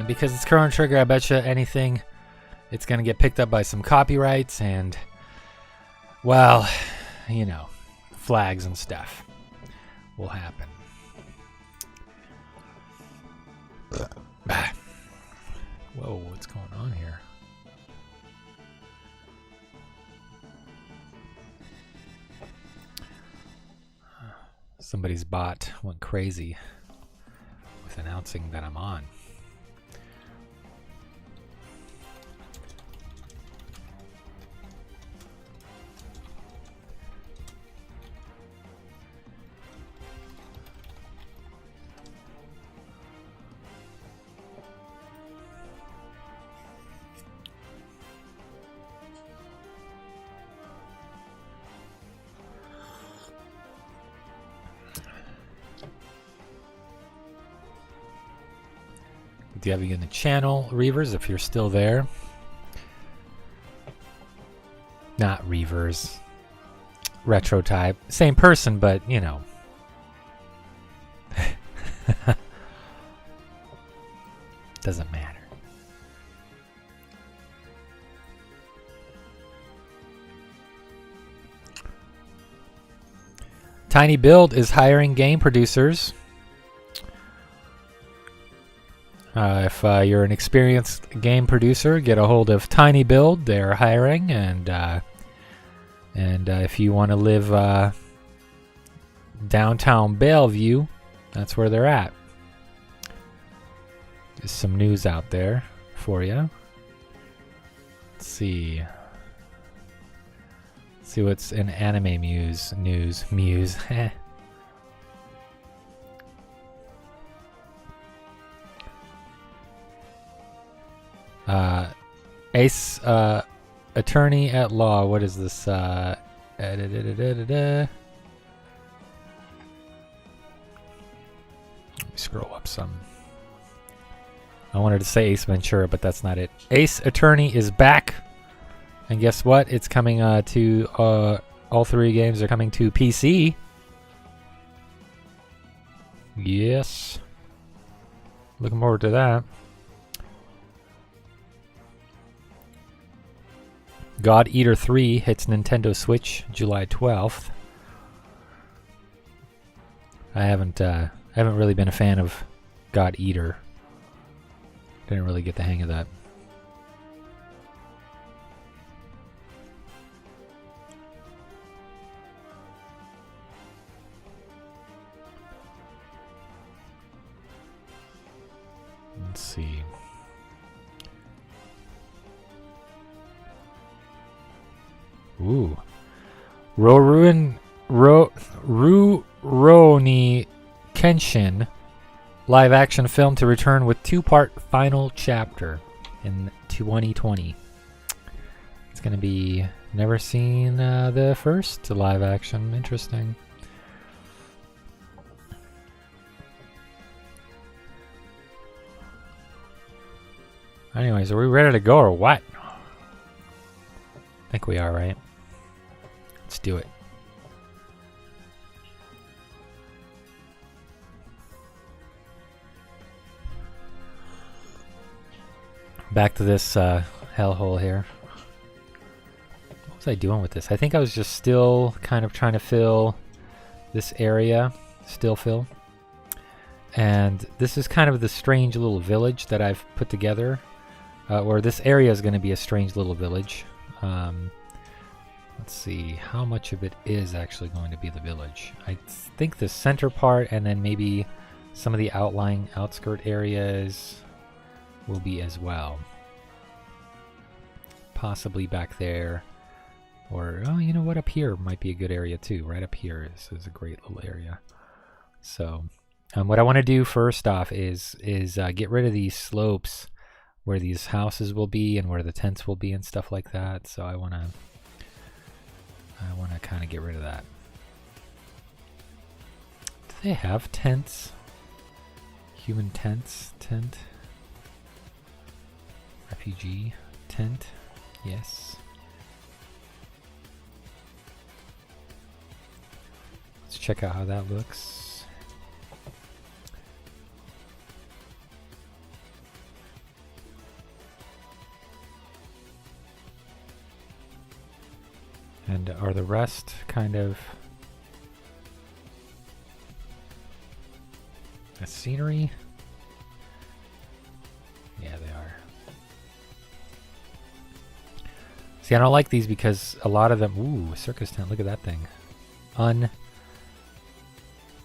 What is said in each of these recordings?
And because it's Chrono Trigger, I bet you anything, it's going to get picked up by some copyrights and, well, you know, flags and stuff will happen. Whoa, what's going on here? Somebody's bot went crazy with announcing that I'm on. Do you have you in the channel, Reavers, if you're still there? Not Reavers. Retro type. Same person, but, you know. Doesn't matter. Tiny Build is hiring game producers. If you're an experienced game producer, get a hold of Tiny Build. They're hiring, and if you want to live downtown Bellevue, that's where they're at. Just some news out there for you. Let's see. Let's see what's in anime news. Ace Attorney at Law. What is this? Let me scroll up some. I wanted to say Ace Ventura, but that's not it. Ace Attorney is back. And guess what? It's coming to... all three games are coming to PC. Yes. Looking forward to that. God Eater 3 hits Nintendo Switch July 12th. I haven't really been a fan of God Eater. Didn't really get the hang of that. Let's see. Ooh. Rurouni Kenshin live action film to return with two-part final chapter in 2020. It's going to be never seen the first live action. Interesting. Anyways, are we ready to go or what? I think we are, right? Let's do it. Back to this hellhole here. What was I doing with this? I think I was just still kind of trying to fill this area. Still fill. And this is kind of the strange little village that I've put together. Or this area is going to be a strange little village. Let's see how much of it is actually going to be the village. I think the center part and then maybe some of the outlying outskirt areas will be as well. Possibly back there. Or, oh, you know what? Up here might be a good area too. Right up here is a great little area. So, what I want to do first off is get rid of these slopes where these houses will be and where the tents will be and stuff like that. So I want to kind of get rid of that. Do they have tents? Human tents? Tent? Refugee tent? Yes. Let's check out how that looks. And are the rest kind of a scenery? Yeah, they are. See, I don't like these because a lot of them... Ooh, circus tent, look at that thing.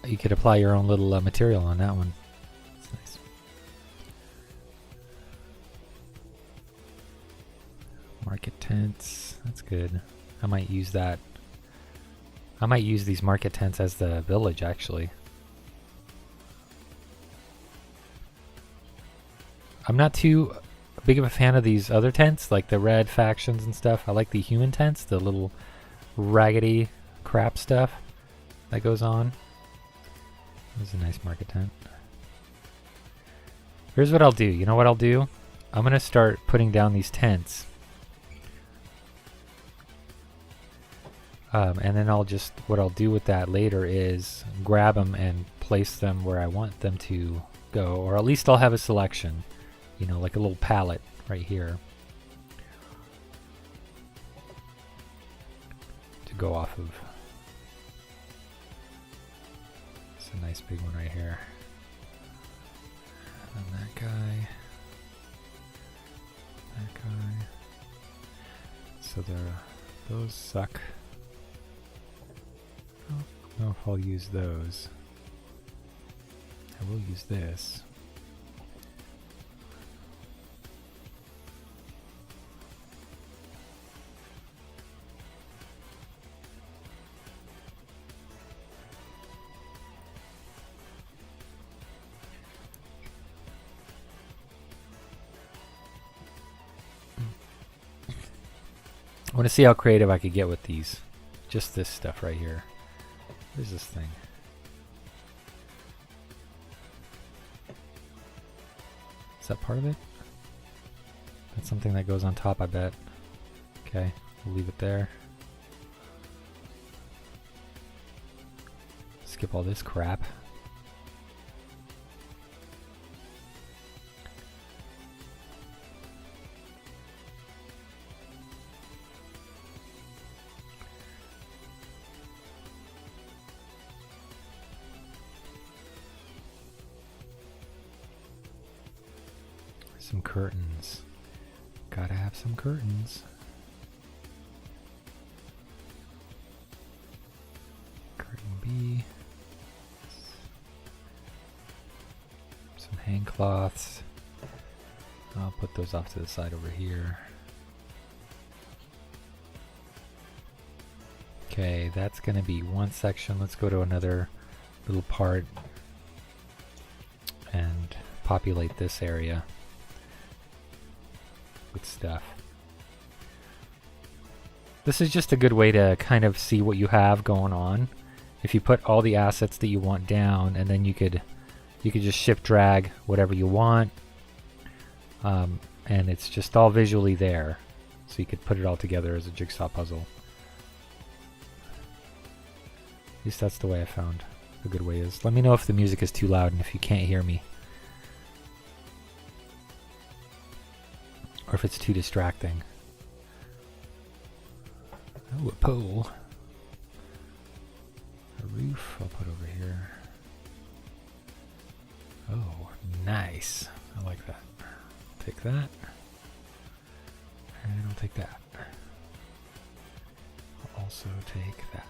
You could apply your own little material on that one. That's nice. Market tents, that's good. I might use that. I might use these market tents as the village, actually. I'm not too big of a fan of these other tents, like the red factions and stuff. I like the human tents, the little raggedy crap stuff that goes on. This is a nice market tent. Here's what I'll do. You know what I'll do? I'm going to start putting down these tents. And then what I'll do with that later is grab them and place them where I want them to go. Or at least I'll have a selection. You know, like a little palette right here. To go off of. It's a nice big one right here. And then that guy. That guy. So those suck. I don't know if I'll use those. I will use this. I want to see how creative I could get with these. Just this stuff right here. What is this thing? Is that part of it? That's something that goes on top, I bet. Okay, we'll leave it there. Skip all this crap. Some curtains. Gotta have some curtains. Curtain B. Some hang cloths. I'll put those off to the side over here. Okay, that's gonna be one section. Let's go to another little part and populate this area with stuff. This is just a good way to kind of see what you have going on. If you put all the assets that you want down, and then you could just shift drag whatever you want, and it's just all visually there, so you could put it all together as a jigsaw puzzle. At least that's the way I found a good way is. Let me know if the music is too loud and if you can't hear me. Or if it's too distracting. Oh, a pole. A roof I'll put over here. Oh, nice. I like that. Take that. And I'll take that. I'll also take that.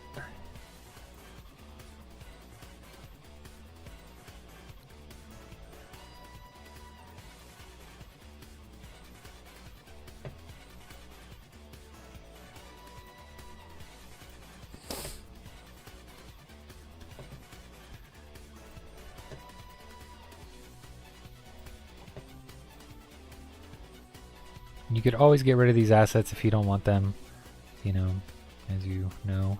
You could always get rid of these assets if you don't want them, you know, as you know.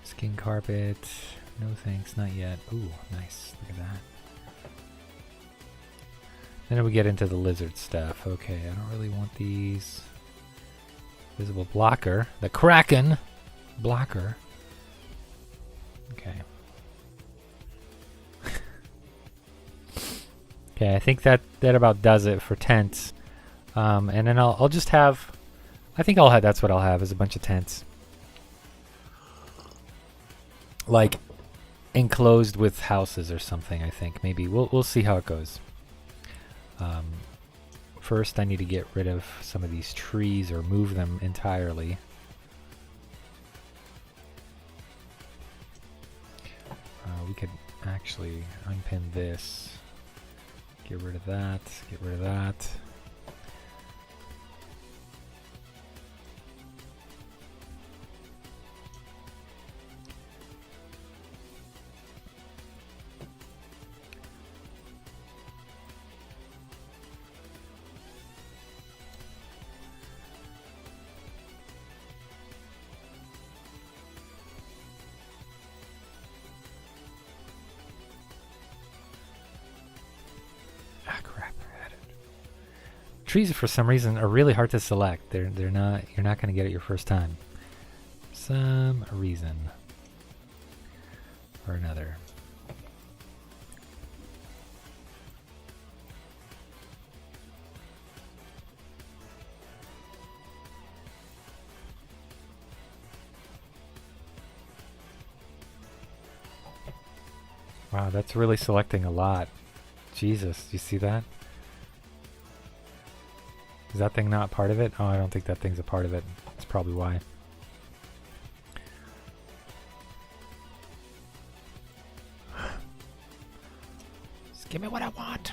Skin carpet, no thanks, not yet. Ooh, nice, look at that. Then we get into the lizard stuff. Okay, I don't really want these. Visible blocker, the Kraken blocker. Okay. Okay, I think that about does it for tents. And then I'll just have I think I'll have, that's what I'll have, is a bunch of tents. Like enclosed with houses or something, I think. Maybe. We'll see how it goes. First I need to get rid of some of these trees or move them entirely. We could actually unpin this. Get rid of that. Get rid of that. Trees, for some reason, are really hard to select. They're not. You're not going to get it your first time. Some reason or another. Wow, that's really selecting a lot. Jesus, do you see that? Is that thing not part of it? Oh, I don't think that thing's a part of it. That's probably why. Just give me what I want.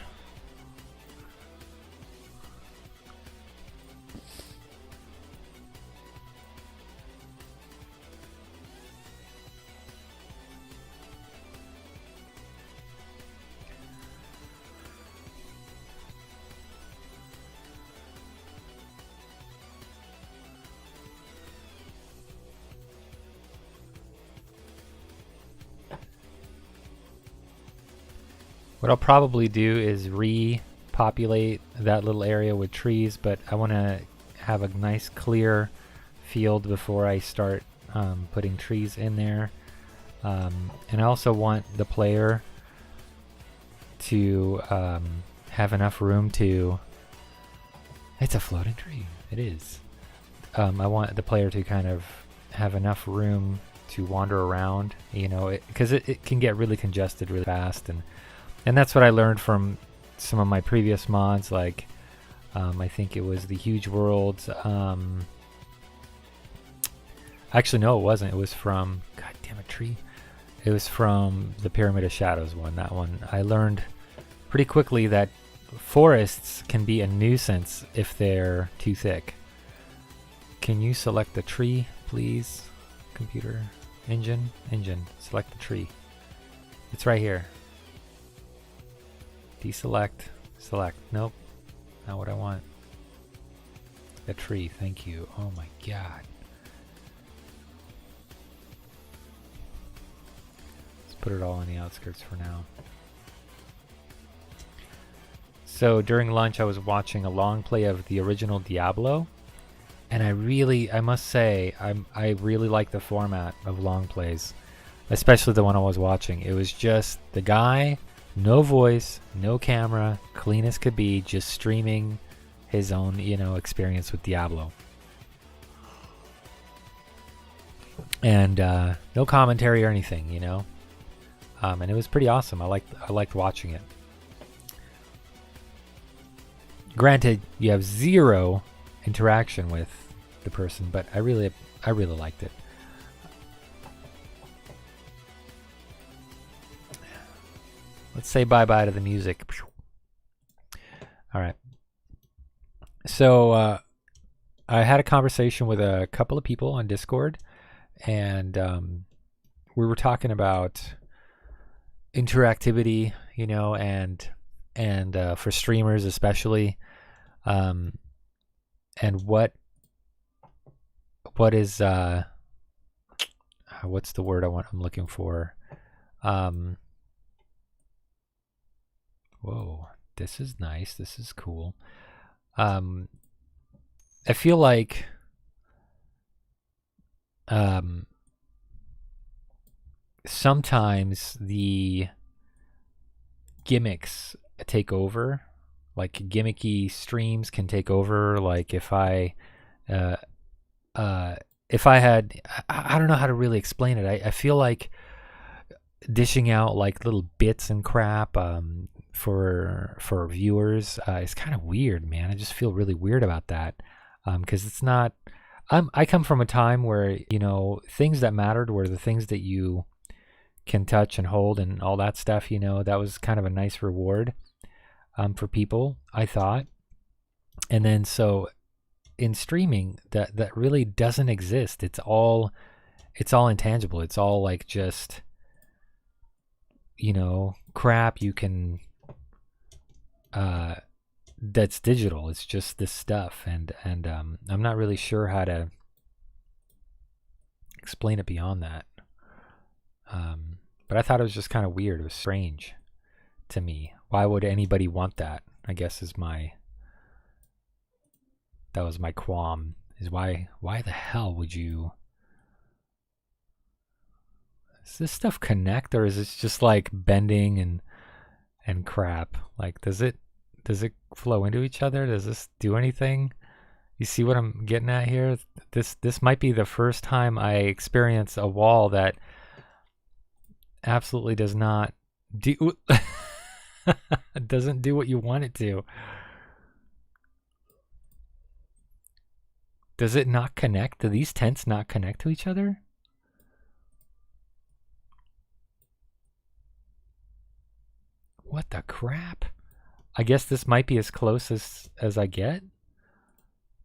What I'll probably do is repopulate that little area with trees, but I want to have a nice clear field before I start putting trees in there. And I also want the player to have enough room to... It's a floating tree. It is. I want the player to kind of have enough room to wander around, you know, because it can get really congested really fast, and that's what I learned from some of my previous mods, like I think it was the Huge Worlds. Actually, no, it wasn't. It was from, God damn it, tree. It was from the Pyramid of Shadows one, that one. I learned pretty quickly that forests can be a nuisance if they're too thick. Can you select the tree, please? Computer, engine, select the tree. It's right here. Deselect, select. Nope, not what I want. The tree, thank you. Oh my god. Let's put it all on the outskirts for now. So during lunch I was watching a long play of the original Diablo, and I must say, I really like the format of long plays, especially the one I was watching. It was just the guy, no voice, no camera, clean as could be, just streaming his own, you know, experience with Diablo. And no commentary or anything, you know. And it was pretty awesome. I liked watching it. Granted, you have zero interaction with the person, but I really liked it. Let's say bye-bye to the music. All right. So I had a conversation with a couple of people on Discord, and we were talking about interactivity, you know, and for streamers especially, and what is what's the word I'm looking for? Whoa, this is nice. This is cool. I feel like sometimes the gimmicks take over. Like gimmicky streams can take over. Like if I if I had, I don't know how to really explain it. I feel like dishing out like little bits and crap for viewers is kind of weird, man. I just feel really weird about that because it's not. I come from a time where, you know, things that mattered were the things that you can touch and hold and all that stuff. You know, that was kind of a nice reward for people, I thought. And then so in streaming, that really doesn't exist. It's all intangible. It's all like just, you know, crap you can that's digital. It's just this stuff, and I'm not really sure how to explain it beyond that. But I thought it was just kind of weird. It was strange to me. Why would anybody want that? I guess that was my qualm. Is why the hell would you? Does this stuff connect, or is it just like bending and crap? Like, does it flow into each other? Does this do anything? You see what I'm getting at here? This might be the first time I experience a wall that absolutely does not do doesn't do what you want it to. Does it not connect? Do these tents not connect to each other? What the crap? I guess this might be as close as I get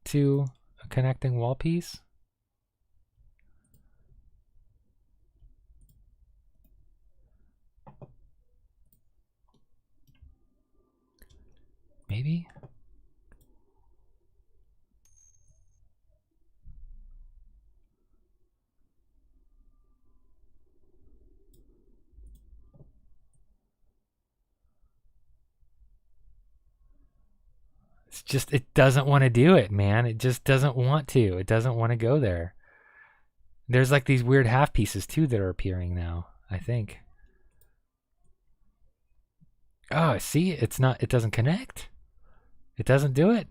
to a connecting wall piece. Maybe? It's just, it doesn't want to do it, man. It just doesn't want to. It doesn't want to go there. There's like these weird half pieces too that are appearing now, I think. Oh, see, it doesn't connect. It doesn't do it.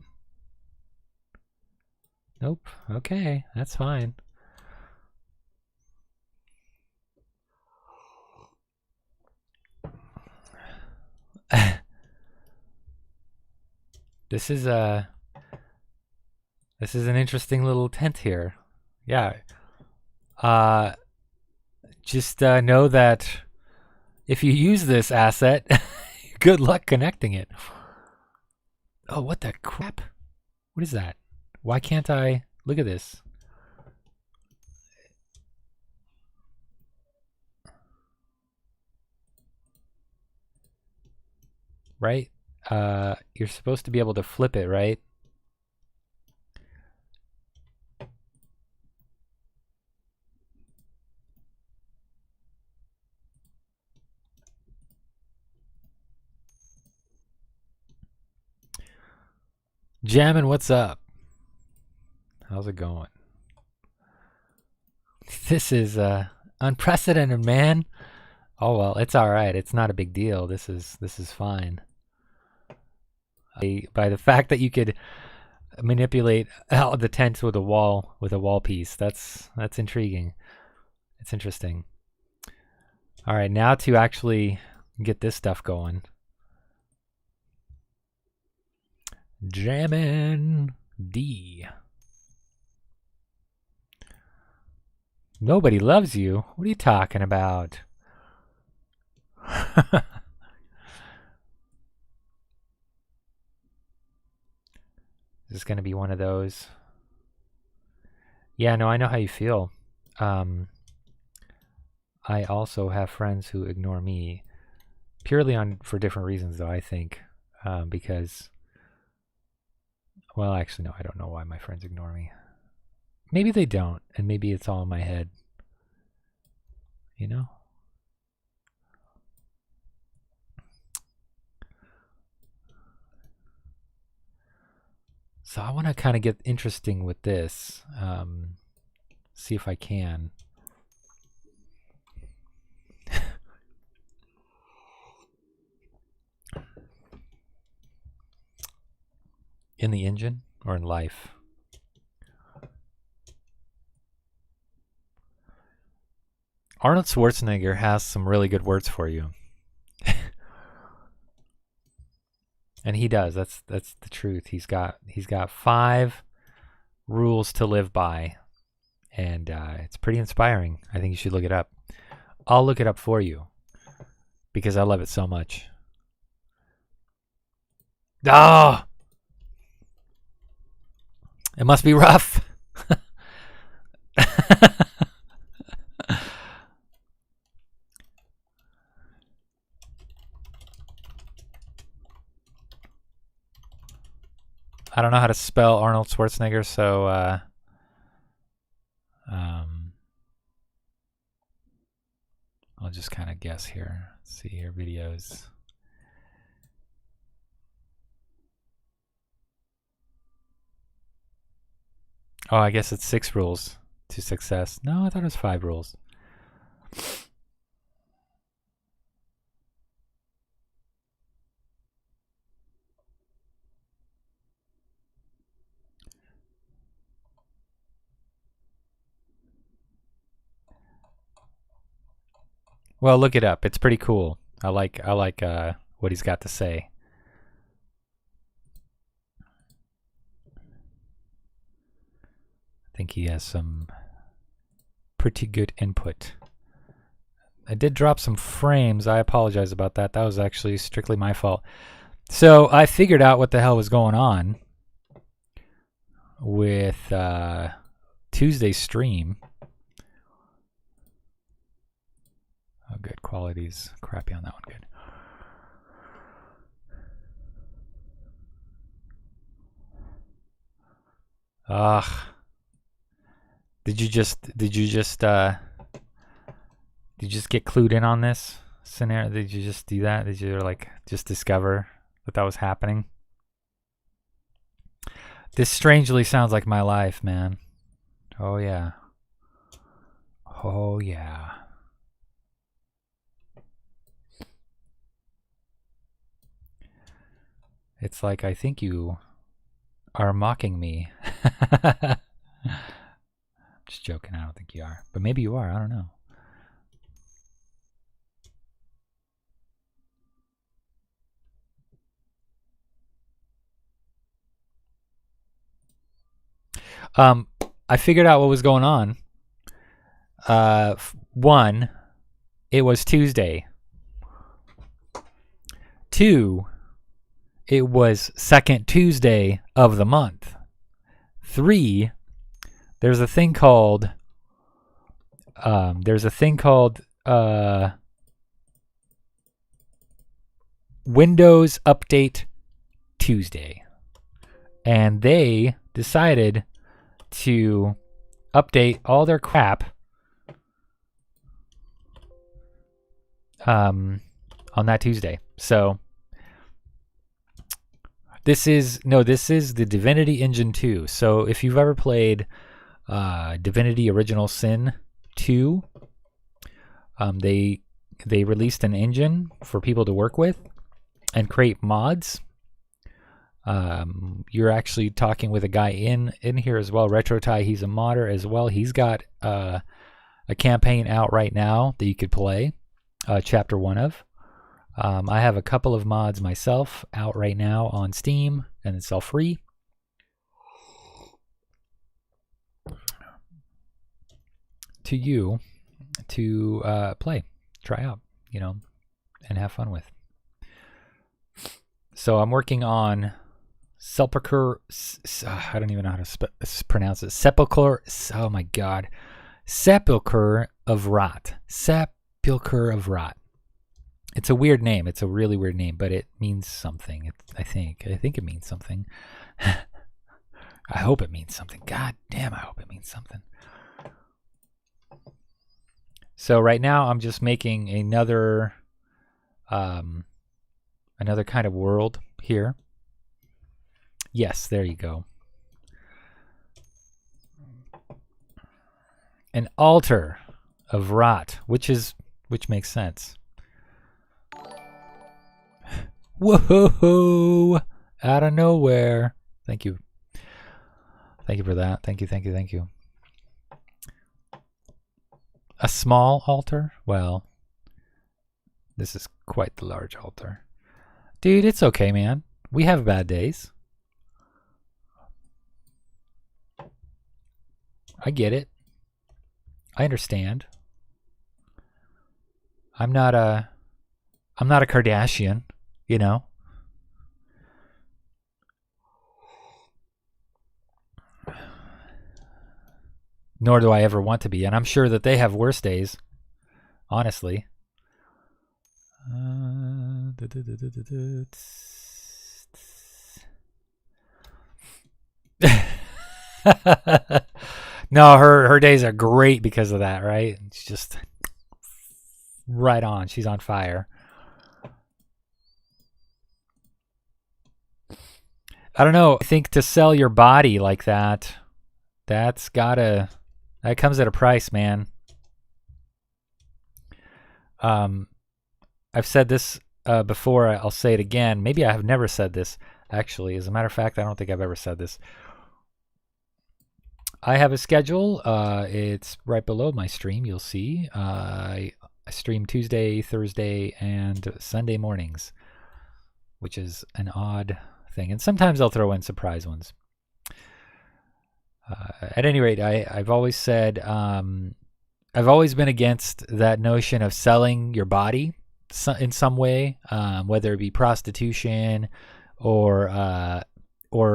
Nope. Okay, that's fine. This is an interesting little tent here. Yeah. Just know that if you use this asset, good luck connecting it. Oh, what the crap? What is that? Why can't I look at this? Right? You're supposed to be able to flip it, right? Jammin', what's up? How's it going? This is unprecedented, man. Oh well, it's all right. It's not a big deal. This is fine. By the fact that you could manipulate out the tent with a wall piece, that's intriguing. It's interesting. All right, now to actually get this stuff going. Jammin' D. Nobody loves you. What are you talking about? Is this going to be one of those? Yeah, no, I know how you feel. I also have friends who ignore me purely for different reasons, though, I think. Because, well, actually, no, I don't know why my friends ignore me. Maybe they don't, and maybe it's all in my head. You know? So I want to kind of get interesting with this. See if I can. In the engine or in life? Arnold Schwarzenegger has some really good words for you. And he does. That's the truth. He's got 5 rules to live by. And it's pretty inspiring. I think you should look it up. I'll look it up for you because I love it so much. Oh! It must be rough. I don't know how to spell Arnold Schwarzenegger, so I'll just kind of guess here. Let's see here, videos. Oh, I guess it's 6 rules to success. No, I thought it was 5 rules. Well, look it up. It's pretty cool. I like what he's got to say. I think he has some pretty good input. I did drop some frames. I apologize about that. That was actually strictly my fault. So I figured out what the hell was going on with Tuesday's stream. Oh, good. Quality's crappy on that one. Good. Ugh. Did you just get clued in on this scenario? Did you just do that? Did you like just discover that was happening? This strangely sounds like my life, man. Oh yeah. Oh yeah. It's like I think you are mocking me. Just joking. I don't think you are. But maybe you are. I don't know. I figured out what was going on. 1, it was Tuesday. 2, it was second Tuesday of the month. 3, there's a thing called Windows Update Tuesday. And they decided to update all their crap on that Tuesday. So this is the Divinity Engine 2. So if you've ever played Divinity Original Sin 2, they released an engine for people to work with and create mods. You're actually talking with a guy in here as well, RetroTie. He's a modder as well. He's got a campaign out right now that you could play, chapter 1 of. I have a couple of mods myself out right now on Steam, and it's all free. To you to play, try out, and have fun with. So I'm working on Sepulcher. I don't even know how to pronounce it. Sepulcher. Oh my God. Sepulcher of Rot. Sepulcher of Rot. It's a weird name. It's a really weird name, but it means something. I think it means something. I hope it means something. God damn, I hope it means something. So right now I'm just making another kind of world here. Yes, there you go. An altar of rot, which makes sense. Whoa! Out of nowhere. Thank you. Thank you for that. Thank you. A small altar? Well, this is quite the large altar. Dude, it's okay, man. We have bad days. I get it. I understand. I'm not a Kardashian, you know. Nor do I ever want to be, and I'm sure that they have worse days. Honestly. No, her days are great because of that, right? It's just right on. She's on fire. I don't know. I think to sell your body like that, that comes at a price, man. I've said this before. I'll say it again. Maybe I have never said this, actually. As a matter of fact, I don't think I've ever said this. I have a schedule. It's right below my stream. You'll see. I stream Tuesday, Thursday, and Sunday mornings, which is an odd thing. And sometimes I'll throw in surprise ones. At any rate, I've always said I've always been against that notion of selling your body in some way, whether it be prostitution or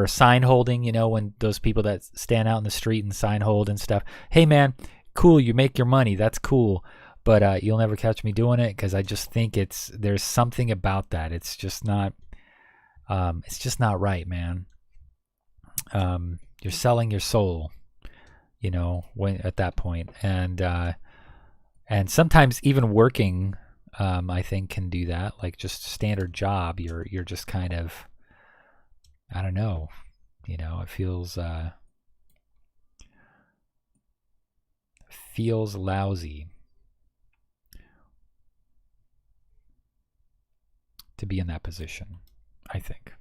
sign holding, you know, when those people that stand out in the street and sign hold and stuff. Hey, man, cool, you make your money. That's cool. But you'll never catch me doing it because I just think there's something about that. It's just not right, man. You're selling your soul, you know, when at that point. And sometimes even working, I think can do that. Like just standard job, you're just kind of, I don't know, you know, it feels lousy to be in that position, I think.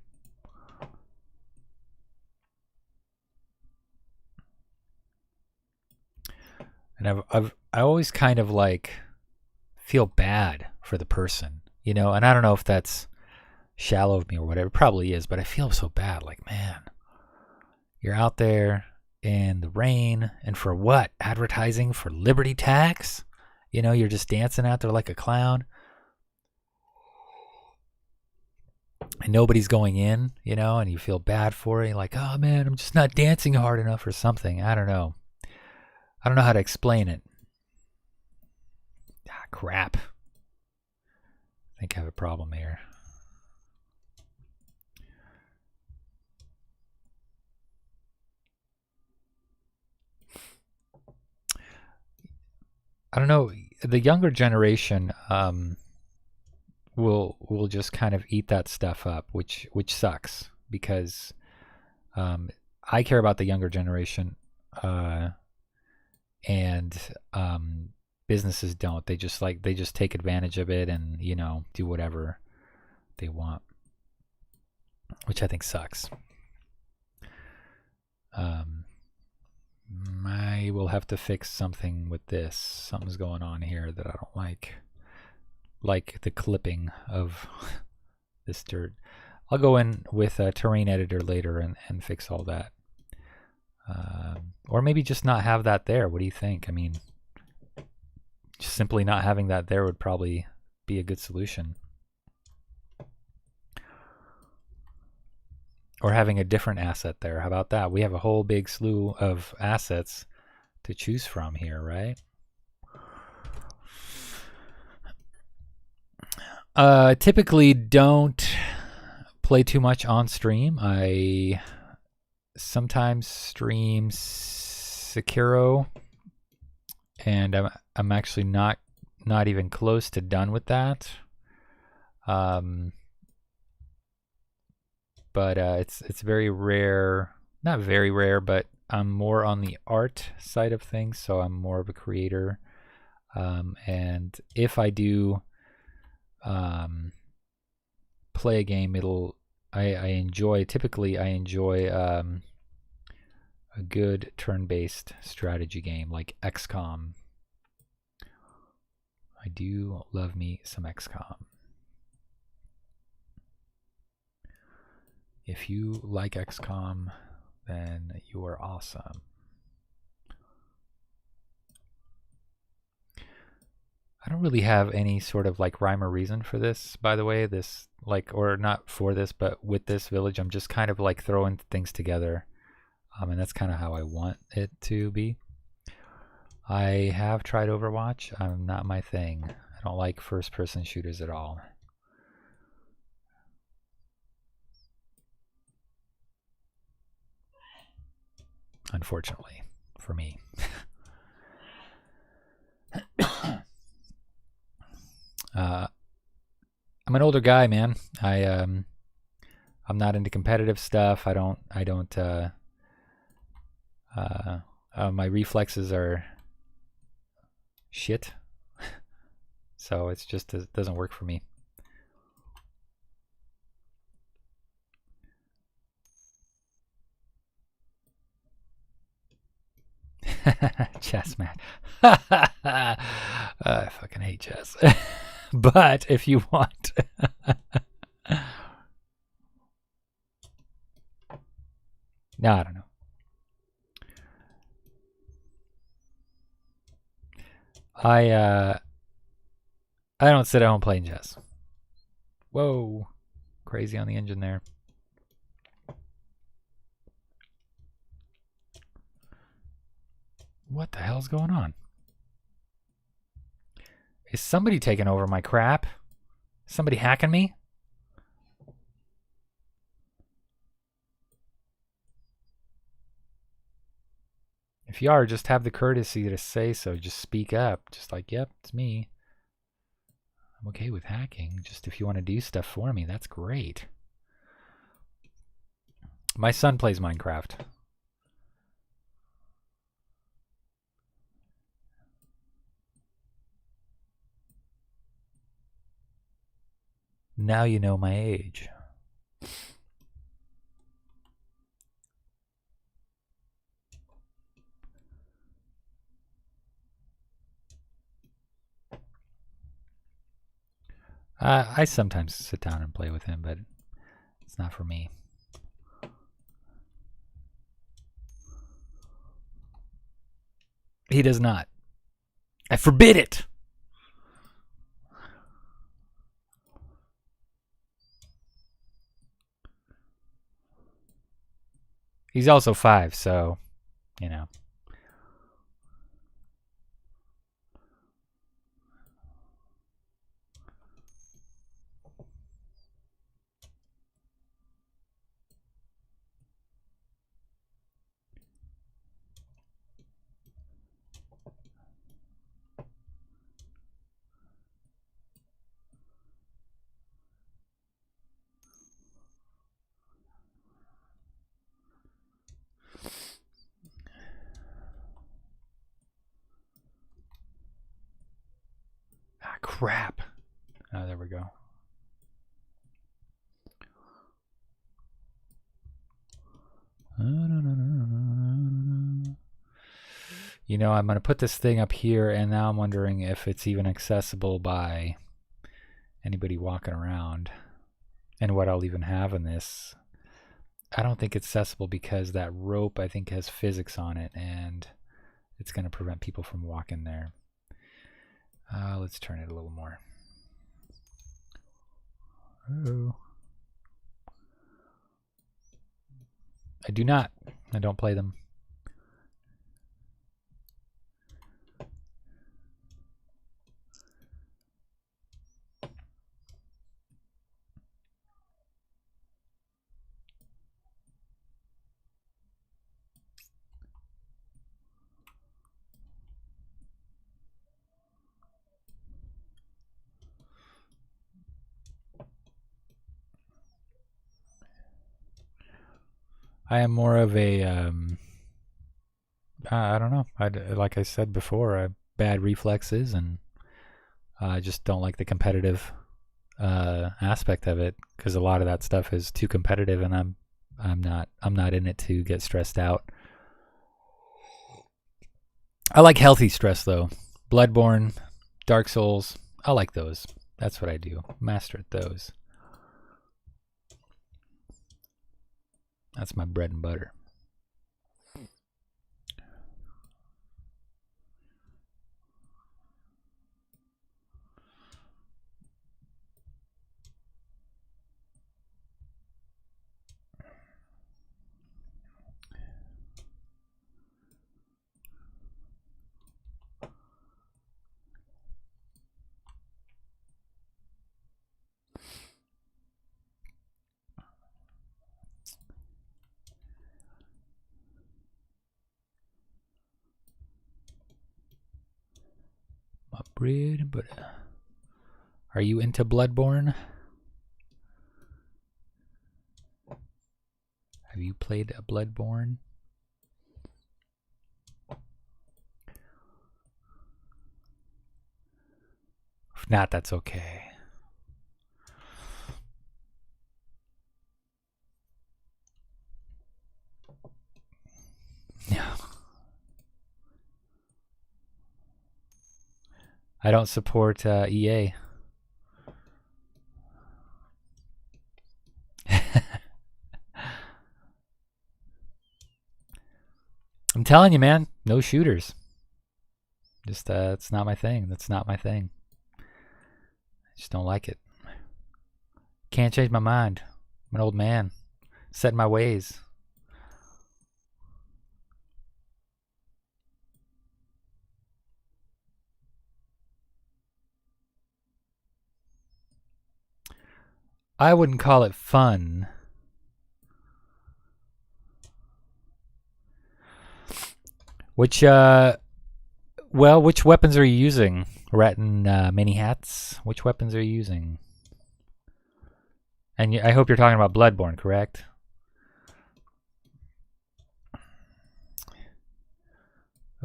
And I always kind of like feel bad for the person, you know, and I don't know if that's shallow of me or whatever. It probably is, but I feel so bad. Like, man, you're out there in the rain, and for what? Advertising for Liberty Tax? You know, you're just dancing out there like a clown. And nobody's going in, you know, and you feel bad for it. You're like, oh man, I'm just not dancing hard enough or something. I don't know. I don't know how to explain it. Ah, crap. I think I have a problem here. I don't know. The younger generation will just kind of eat that stuff up, which sucks because I care about the younger generation, and businesses don't. They just take advantage of it and, you know, do whatever they want, which I think sucks. I will have to fix something with this. Something's going on here that I don't like. Like the clipping of this dirt. I'll go in with a terrain editor later and fix all that. Or maybe just not have that there. What do you think? I mean, just simply not having that there would probably be a good solution. Or having a different asset there. How about that? We have a whole big slew of assets to choose from here, right? Typically don't play too much on stream. I sometimes stream Sekiro, and I'm actually not even close to done with that. But it's very rare, not very rare, but I'm more on the art side of things, so I'm more of a creator. And if I do play a game, typically I enjoy a good turn-based strategy game like XCOM do love me some XCOM. If you like XCOM, then you are awesome. I don't really have any sort of like rhyme or reason for this, by the way. This, like, or not for this, but with this village, I'm just kind of like throwing things together. And that's kind of how I want it to be. I have tried Overwatch. Not my thing. I don't like first-person shooters at all. Unfortunately, for me. I'm an older guy, man. I'm not into competitive stuff. My reflexes are shit. So it's just, it doesn't work for me. Chess, man. I fucking hate chess. But if you want. No, I don't know. I don't sit at home playing chess. Whoa. Crazy on the engine there. What the hell's going on? Is somebody taking over my crap? Somebody hacking me? If you are, just have the courtesy to say so. Just speak up. Just like, yep, it's me. I'm okay with hacking. Just if you want to do stuff for me, that's great. My son plays Minecraft. Now you know my age. I sometimes sit down and play with him, but it's not for me. He does not. I forbid it! He's also 5, so, you know. Crap. Oh, there we go. You know, I'm going to put this thing up here, and now I'm wondering if it's even accessible by anybody walking around, and what I'll even have in this. I don't think it's accessible because that rope, I think, has physics on it, and it's going to prevent people from walking there. Let's turn it a little more. Oh. I do not. I don't play them. I am more of a, I don't know. Like I said before, I have bad reflexes, and I just don't like the competitive aspect of it, because a lot of that stuff is too competitive, and I'm not in it to get stressed out. I like healthy stress though. Bloodborne, Dark Souls, I like those. That's what I do. Master at those. That's my bread and butter. My bread and butter. Are you into Bloodborne? Have you played a Bloodborne? If not, that's okay. Yeah. I don't support EA. I'm telling you, man, no shooters. Just it's not my thing. That's not my thing. I just don't like it. Can't change my mind. I'm an old man. Set in my ways. I wouldn't call it fun. Which which weapons are you using? Ratting many hats. Which weapons are you using? And I hope you're talking about Bloodborne, correct?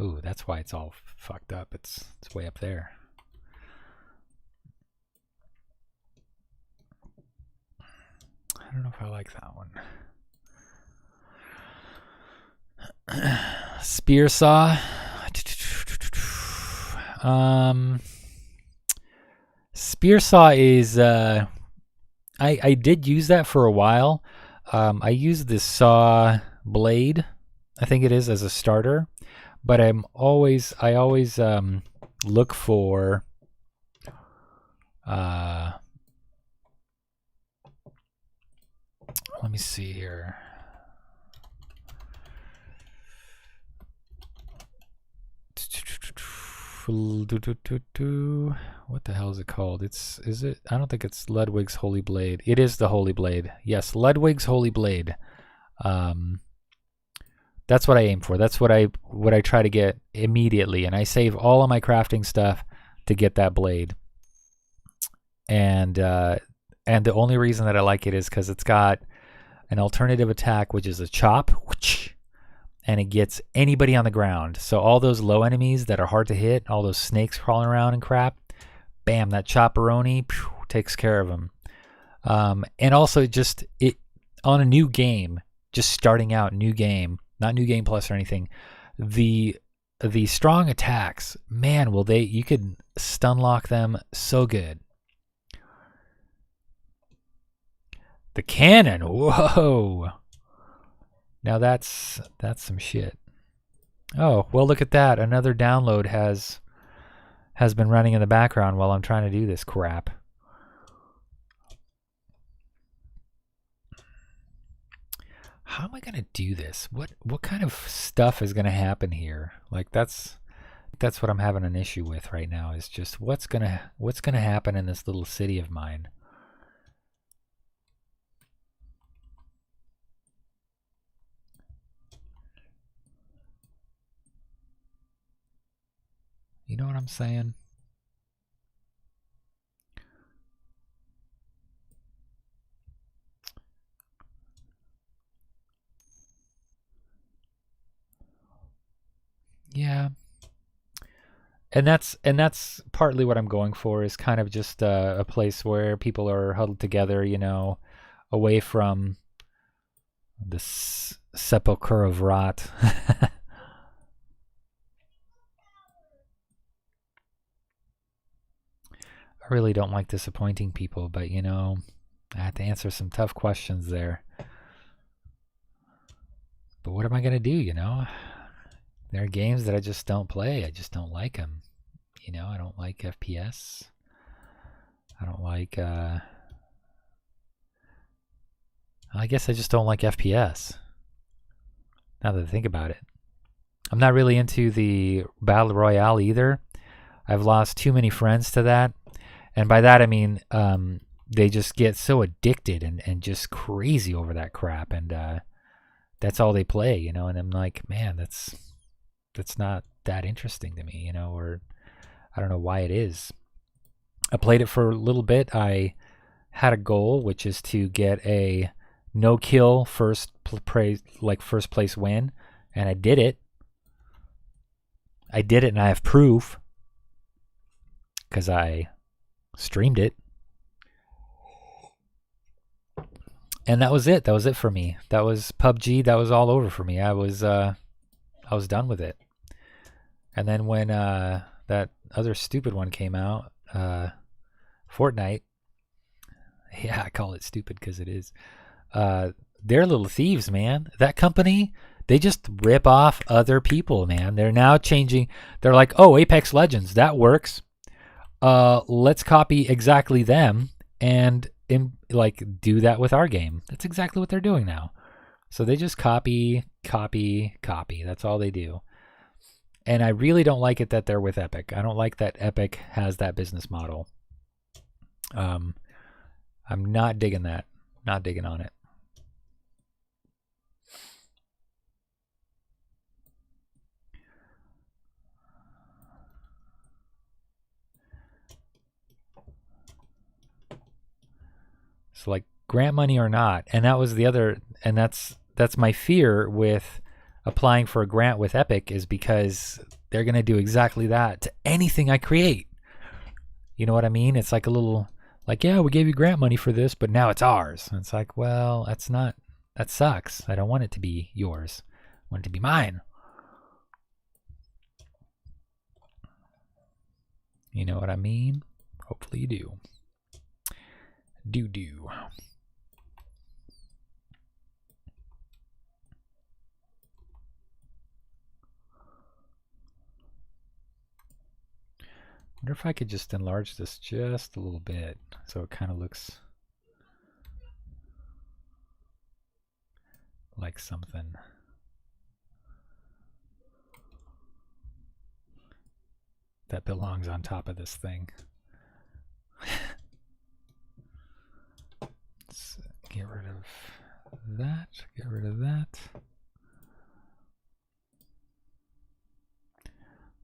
Ooh, that's why it's all fucked up. It's way up there. I don't know if I like that one. Spear saw. Spear saw is I did use that for a while. I used this saw blade, I think it is, as a starter, but I always look for let me see here. What the hell is it called? Is it? I don't think it's Ludwig's Holy Blade. It is the Holy Blade. Yes, Ludwig's Holy Blade. That's what I aim for. That's what I try to get immediately, and I save all of my crafting stuff to get that blade. And the only reason that I like it is because it's got an alternative attack, which is a chop, and it gets anybody on the ground. So all those low enemies that are hard to hit, all those snakes crawling around and crap, bam, that chopperoni takes care of them. And also just it on a new game, just starting out, new game, not New Game Plus or anything, the strong attacks, man, you could stun lock them so good. The cannon, whoa. Now that's some shit. Oh, well, look at that. Another download has been running in the background while I'm trying to do this crap. How am I going to do this? What kind of stuff is going to happen here? Like that's what I'm having an issue with right now, is just what's going to happen in this little city of mine. You know what I'm saying? Yeah. And that's partly what I'm going for, is kind of just a place where people are huddled together, you know, away from this Sepulcher of Rot. I really don't like disappointing people, but you know, I have to answer some tough questions there. But what am I going to do, you know? There are games that I just don't play. I just don't like them. You know, I don't like FPS. I don't like, I guess I just don't like FPS. Now that I think about it. I'm not really into the Battle Royale either. I've lost too many friends to that. And by that I mean they just get so addicted and just crazy over that crap. And that's all they play, you know. And I'm like, man, that's not that interesting to me, you know, or I don't know why it is. I played it for a little bit. I had a goal, which is to get a no-kill first place win, and I did it. And I have proof because I streamed it. And that was it. That was it for me. That was PUBG. That was all over for me. I was done with it. And then when that other stupid one came out, Fortnite. Yeah, I call it stupid because it is. They're little thieves, man. That company, they just rip off other people, man. They're now changing. They're like, oh, Apex Legends, that works. Let's copy exactly them and do that with our game. That's exactly what they're doing now. So they just copy. That's all they do. And I really don't like it that they're with Epic. I don't like that Epic has that business model. I'm not digging that. Not digging on it. So like grant money or not. And that was the other, and that's my fear with applying for a grant with Epic, is because they're going to do exactly that to anything I create. You know what I mean? It's like a little, like, yeah, we gave you grant money for this, but now it's ours. And it's like, well, that sucks. I don't want it to be yours. I want it to be mine. You know what I mean? Hopefully you do. Do. I wonder if I could just enlarge this just a little bit so it kind of looks like something. That belongs on top of this thing. Let's get rid of that. Get rid of that.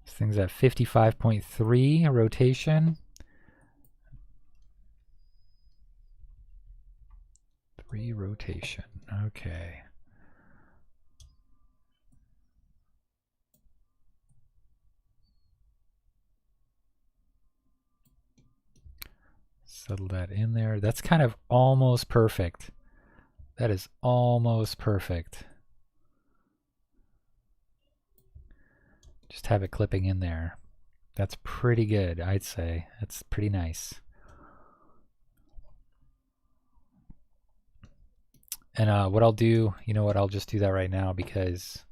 This thing's at 55.3 rotation. 3 rotation. Okay. Settle that in there. That's kind of almost perfect. That is almost perfect. Just have it clipping in there. That's pretty good, I'd say. That's pretty nice. And what I'll do, you know what, I'll just do that right now because,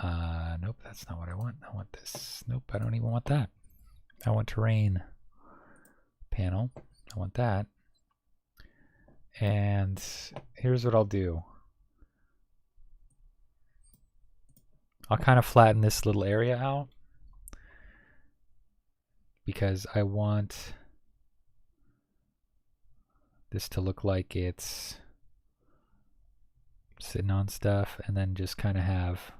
nope, that's not what I want. I want this. Nope, I don't even want that. I want terrain panel. I want that. And here's what I'll do. I'll kind of flatten this little area out because I want this to look like it's sitting on stuff, and then just kind of have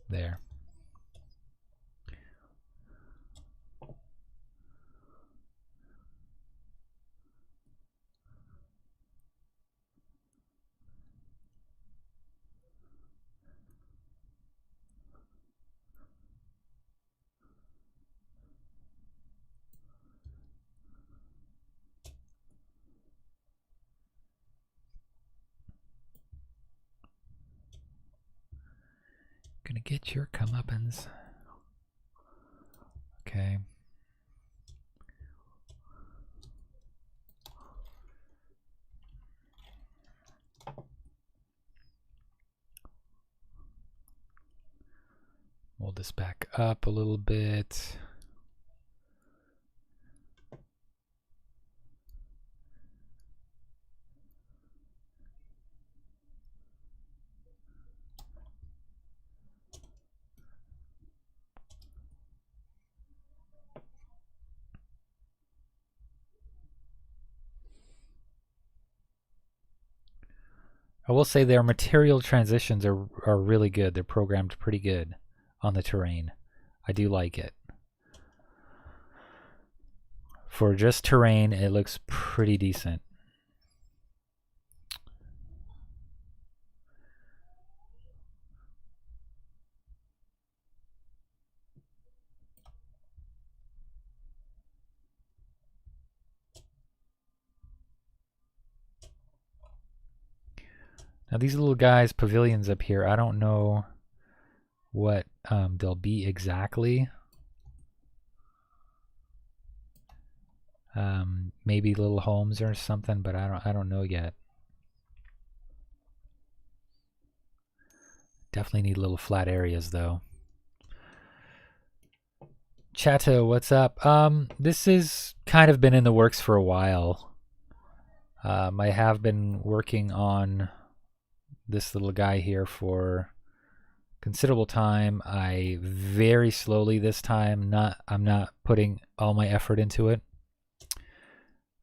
there. Gonna get your comeuppance. Okay. hold this back up a little bit. I will say their material transitions are really good. They're programmed pretty good on the terrain. I do like it. For just terrain, it looks pretty decent. Now these little guys, pavilions up here, I don't know what they'll be exactly. Maybe little homes or something, but I don't know yet. Definitely need little flat areas though. Chato, what's up? This has kind of been in the works for a while. I have been working on this little guy here for considerable time. I very slowly this time, I'm not putting all my effort into it.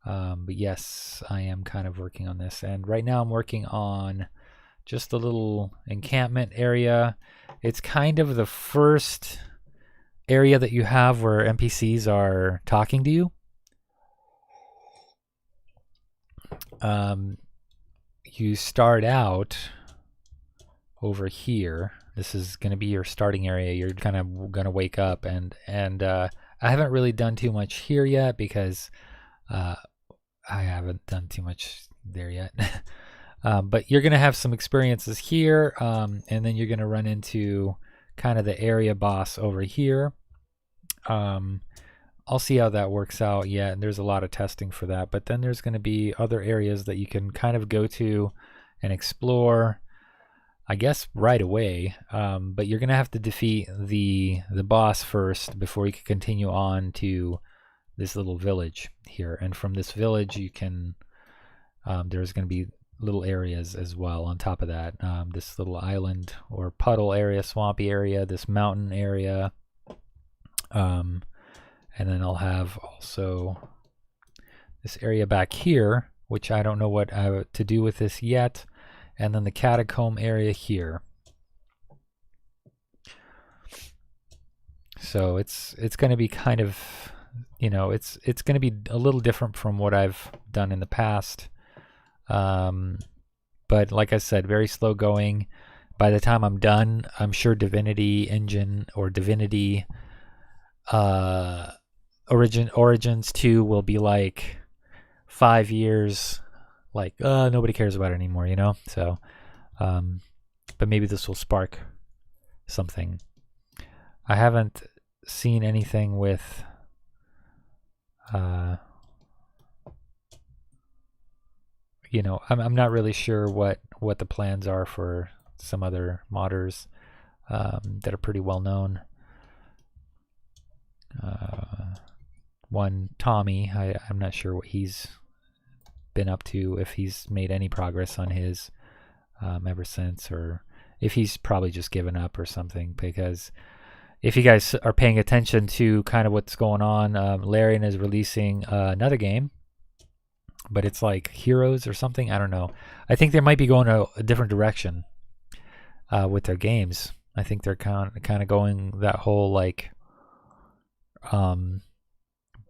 But yes, I am kind of working on this. And right now I'm working on just a little encampment area. It's kind of the first area that you have where NPCs are talking to you. You start out over here. This is going to be your starting area. You're kind of going to wake up, and I haven't really done too much here yet because I haven't done too much there yet. But you're going to have some experiences here, and then you're going to run into kind of the area boss over here. I'll see how that works out yet. There's a lot of testing for that, but then there's going to be other areas that you can kind of go to and explore, I guess, right away. But you're going to have to defeat the boss first before you can continue on to this little village here. And from this village, you can there's going to be little areas as well on top of that. This little island or puddle area, swampy area, this mountain area. And then I'll have also this area back here, which I don't know what to do with this yet. And then the catacomb area here. So it's going to be kind of, you know, it's going to be a little different from what I've done in the past. But like I said, very slow going. By the time I'm done, I'm sure Divinity Engine or Divinity Origins 2 will be like 5 years, like nobody cares about it anymore, you know. So but maybe this will spark something. I haven't seen anything with you know, I'm not really sure what the plans are for some other modders that are pretty well known. One Tommy, I'm not sure what he's been up to, if he's made any progress on his ever since, or if he's probably just given up or something. Because if you guys are paying attention to kind of what's going on, Larian is releasing another game, but it's like Heroes or something. I don't know. I think they might be going a different direction with their games. I think they're kind of going that whole like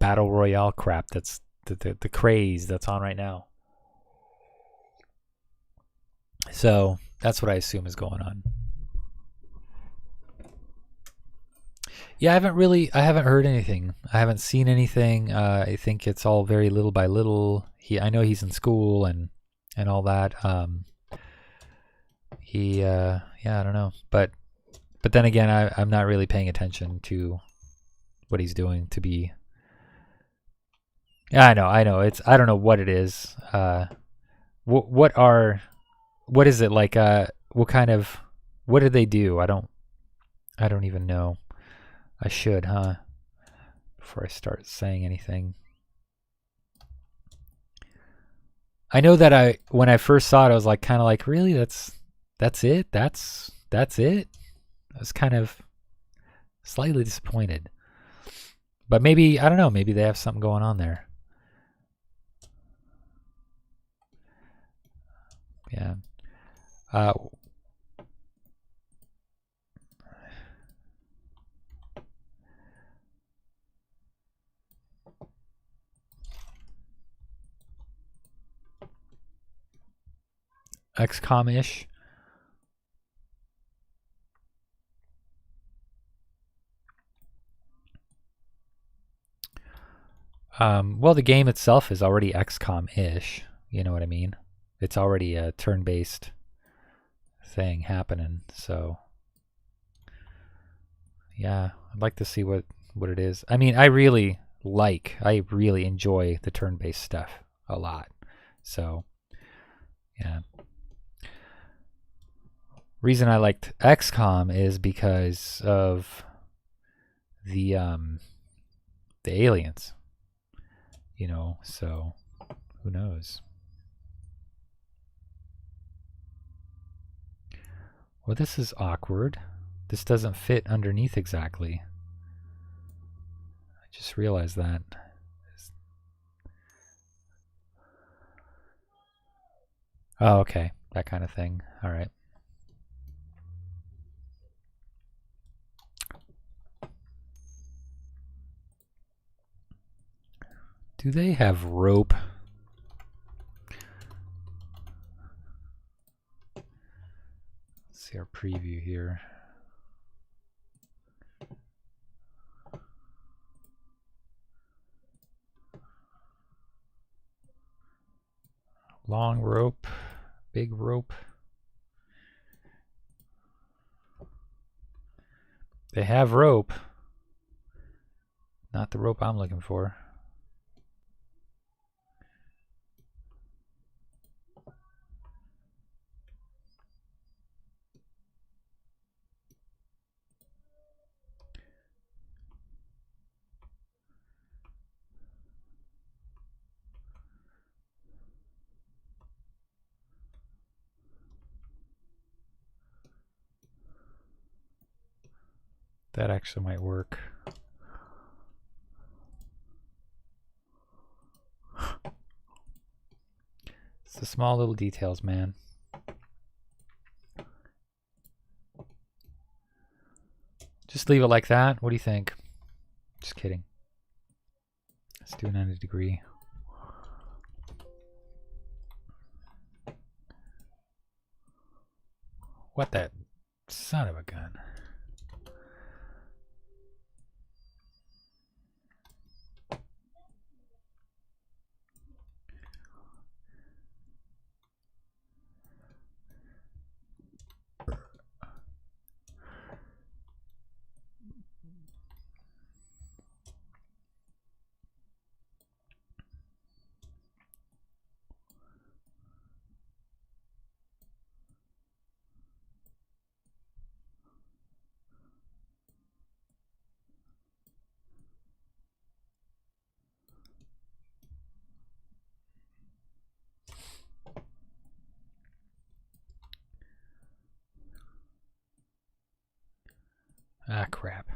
battle royale crap that's the craze that's on right now. So that's what I assume is going on. Yeah, I haven't heard anything. I haven't seen anything. I think it's all very little by little. I know he's in school and all that. Yeah, I don't know. But then again, I'm not really paying attention to what he's doing to be. Yeah, I know. I don't know what it is. What is it like? What do they do? I don't even know. I should, huh? Before I start saying anything. I know that when I first saw it, I was like, kind of like, really? That's it? That's it? I was kind of slightly disappointed. But maybe, I don't know, maybe they have something going on there. Yeah. XCOM-ish. Well, the game itself is already XCOM-ish. You know what I mean? It's already a turn-based thing happening. So, yeah, I'd like to see what it is. I mean, I really enjoy the turn-based stuff a lot. So, yeah. Reason I liked XCOM is because of the aliens. You know, so who knows? Well, this is awkward. This doesn't fit underneath exactly. I just realized that. Oh, okay. That kind of thing. All right. Do they have rope? Let's see our preview here. Long rope, big rope. They have rope. Not the rope I'm looking for. That actually might work. It's the small little details, man. Just leave it like that. What do you think? Just kidding. Let's do 90 degree. What that son of a gun. Ah, crap.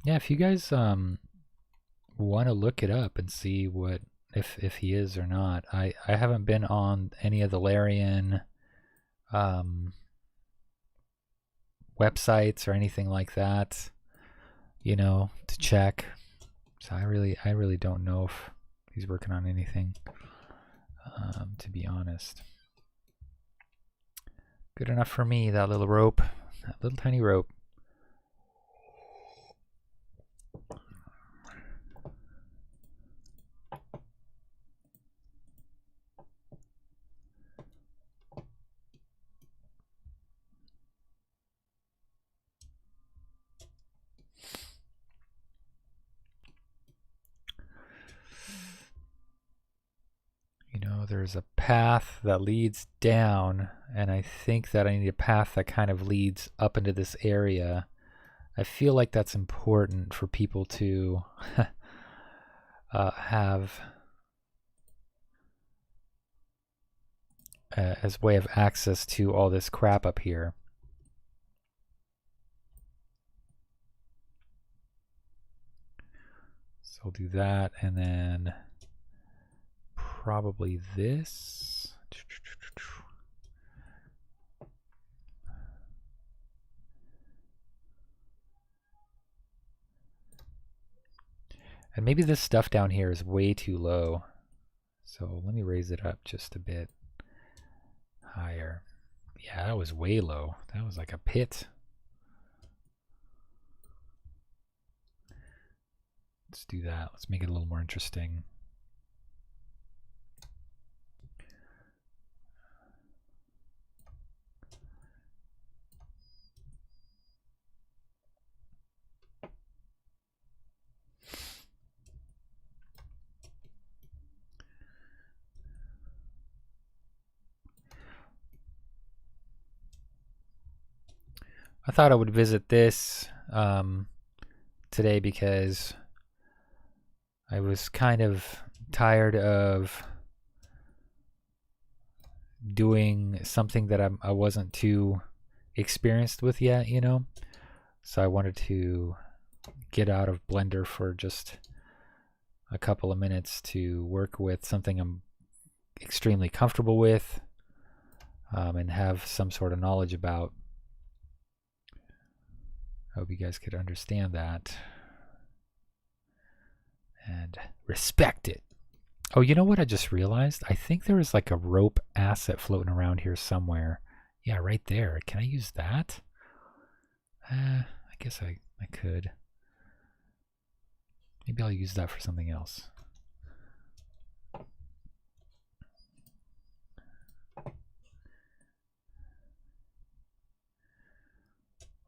Yeah, if you guys want to look it up and see what if he is or not. I haven't been on any of the Larian websites or anything like that, you know, to check. So I really don't know if he's working on anything, to be honest. Good enough for me, that little rope, that little tiny rope. there's a path that leads down, and I think that I need a path that kind of leads up into this area. I feel like that's important for people to have as way of access to all this crap up here. So I'll do that, and then probably this. And maybe this stuff down here is way too low. So let me raise it up just a bit higher. Yeah, that was way low. That was like a pit. Let's do that. Let's make it a little more interesting. I thought I would visit this today because I was kind of tired of doing something that I wasn't too experienced with yet, you know? So I wanted to get out of Blender for just a couple of minutes to work with something I'm extremely comfortable with and have some sort of knowledge about. I hope you guys could understand that and respect it. Oh, you know what I just realized? I think there is like a rope asset floating around here somewhere. Yeah, right there. Can I use that? I guess I could. Maybe I'll use that for something else.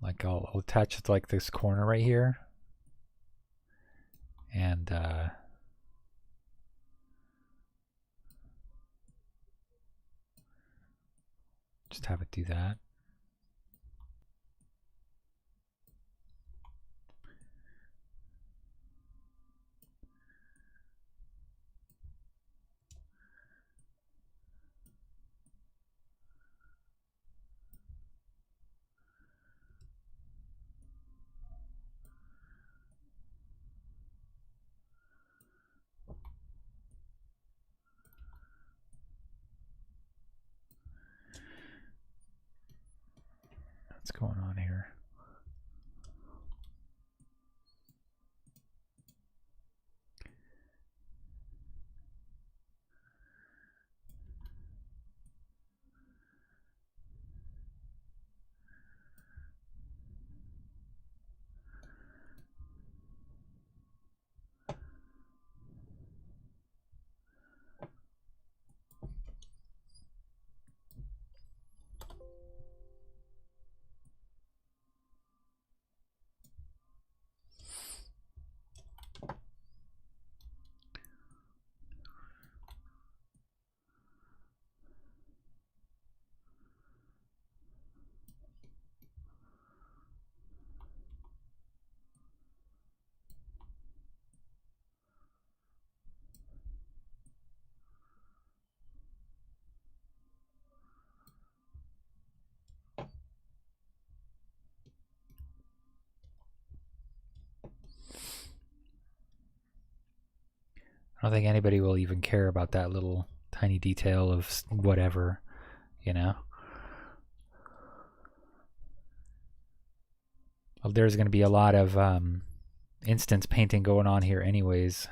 Like I'll attach it to like this corner right here. And just have it do that. What's going on here? I don't think anybody will even care about that little tiny detail of whatever, you know? Well, there's going to be a lot of instance painting going on here anyways.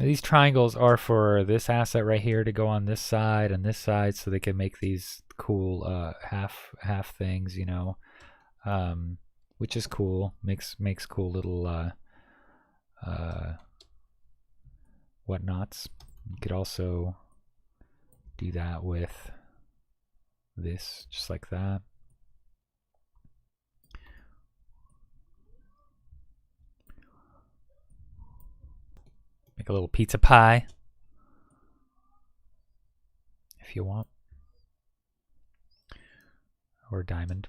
These triangles are for this asset right here to go on this side and this side, so they can make these cool half things, you know, which is cool. Makes cool little whatnots. You could also do that with this, just like that. Make a little pizza pie if you want, or diamond.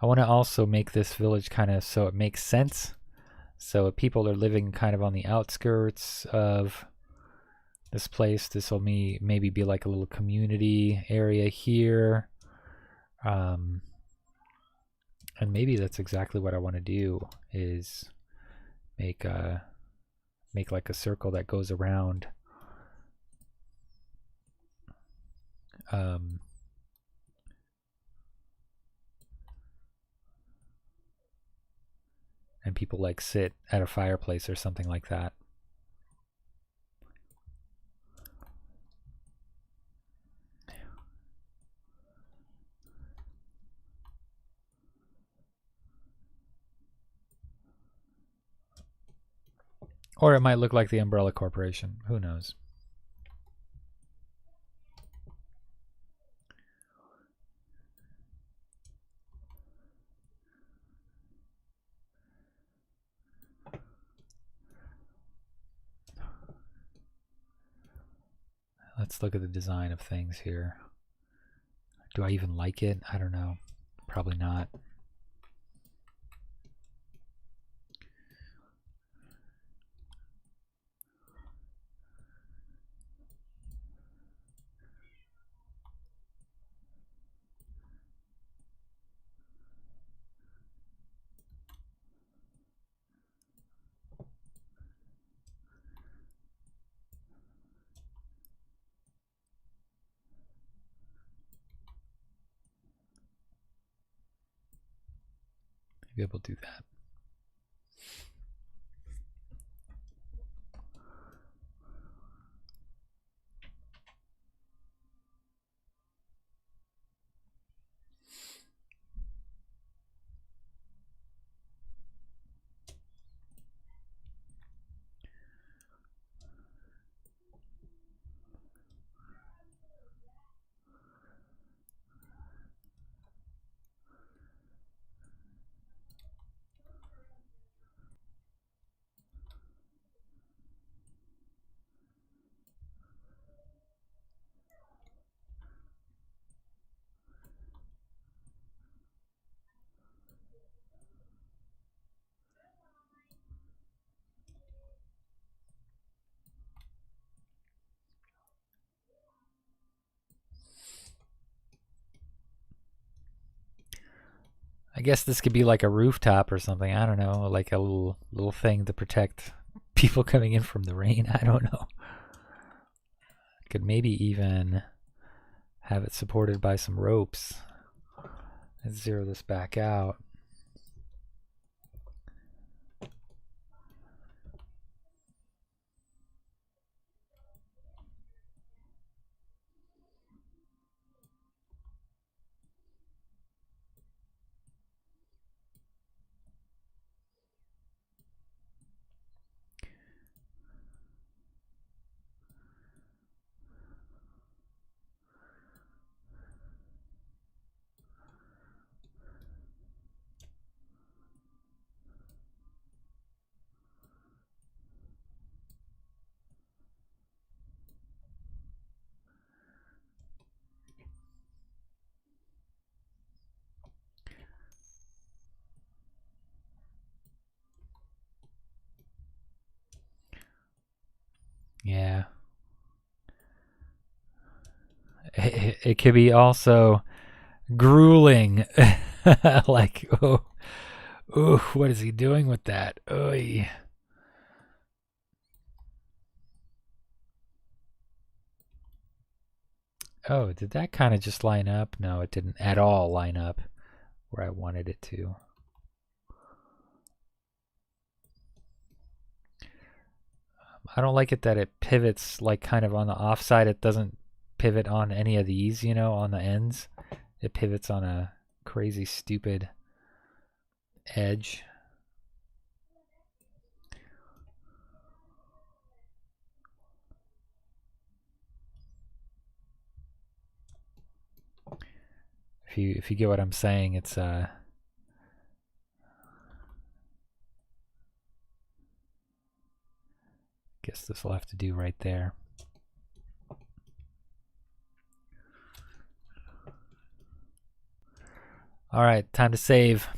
I want to also make this village kind of so it makes sense. So if people are living kind of on the outskirts of this place, this will maybe be like a little community area here. And maybe that's exactly what I want to do, is make like a circle that goes around. And people like sit at a fireplace or something like that. Or it might look like the Umbrella Corporation. Who knows? Let's look at the design of things here. Do I even like it? I don't know. Probably not. Maybe we'll do that. I guess this could be like a rooftop or something. I don't know, like a little thing to protect people coming in from the rain. I don't know. Could maybe even have it supported by some ropes. Let's zero this back out. Yeah. It could be also grueling. Like, oh, what is he doing with that? Oy. Oh, did that kind of just line up? No, it didn't at all line up where I wanted it to. I don't like it that it pivots like kind of on the offside. It doesn't pivot on any of these, you know, on the ends. It pivots on a crazy stupid edge. If you get what I'm saying, it's guess this will have to do right there. All right, time to save.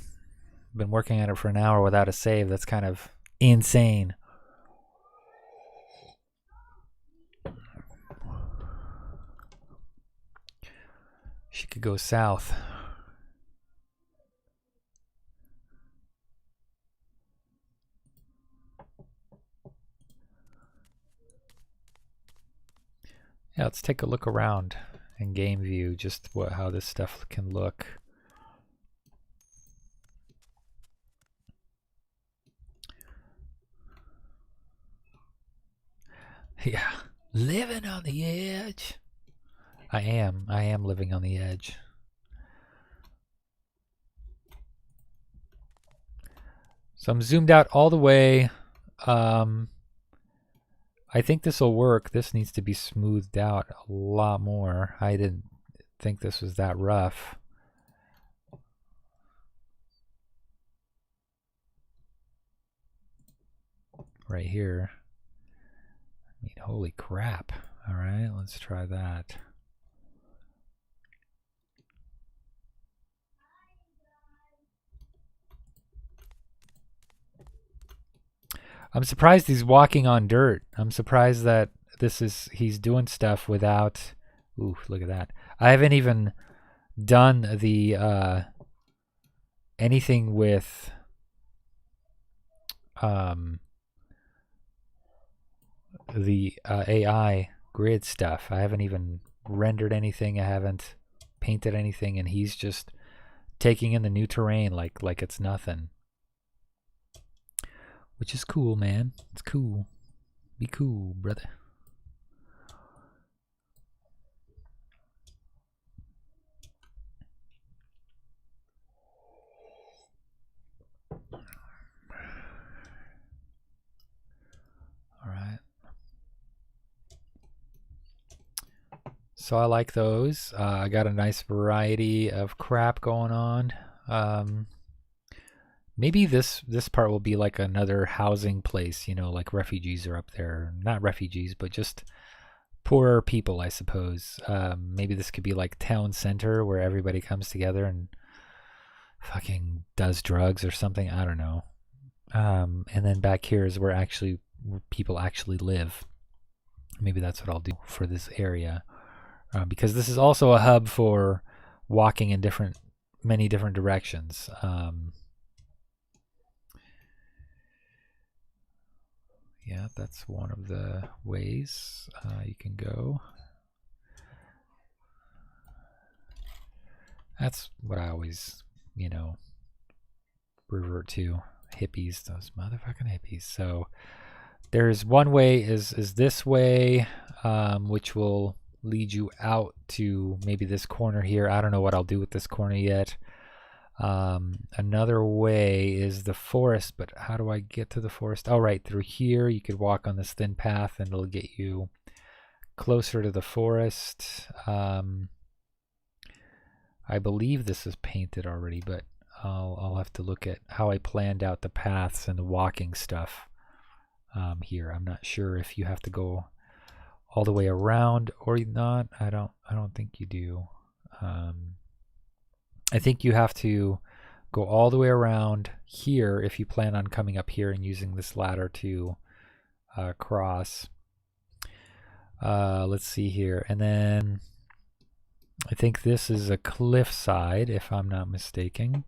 Been working on it for an hour without a save. That's kind of insane. She could go south. Yeah, let's take a look around in game view, just how this stuff can look. Yeah, living on the edge. I am living on the edge. So I'm zoomed out all the way. I think this will work. This needs to be smoothed out a lot more. I didn't think this was that rough. Right here. I mean, holy crap. All right, let's try that. I'm surprised he's walking on dirt. I'm surprised that he's doing stuff without, ooh, look at that. I haven't even done the anything with the AI grid stuff. I haven't even rendered anything. I haven't painted anything, and he's just taking in the new terrain like it's nothing. Which is cool, man. It's cool. Be cool, brother. All right. So I like those. I got a nice variety of crap going on. Maybe this part will be like another housing place, you know, like refugees are up there. Not refugees, but just poorer people, I suppose. Maybe this could be like town center where everybody comes together and fucking does drugs or something. I don't know. And then back here is where people actually live. Maybe that's what I'll do for this area. Because this is also a hub for walking in many different directions. Yeah, that's one of the ways you can go. That's what I always, you know, revert to. Hippies, those motherfucking hippies. So there's one way is this way, which will lead you out to maybe this corner here. I don't know what I'll do with this corner yet. Another way is the forest, but how do I get to the forest? Oh, right, through here. You could walk on this thin path and it'll get you closer to the forest. I believe this is painted already, but I'll have to look at how I planned out the paths and the walking stuff here. I'm not sure if you have to go all the way around or not. I don't think you do. I think you have to go all the way around here if you plan on coming up here and using this ladder to cross. Let's see here. And then I think this is a cliffside, if I'm not mistaken.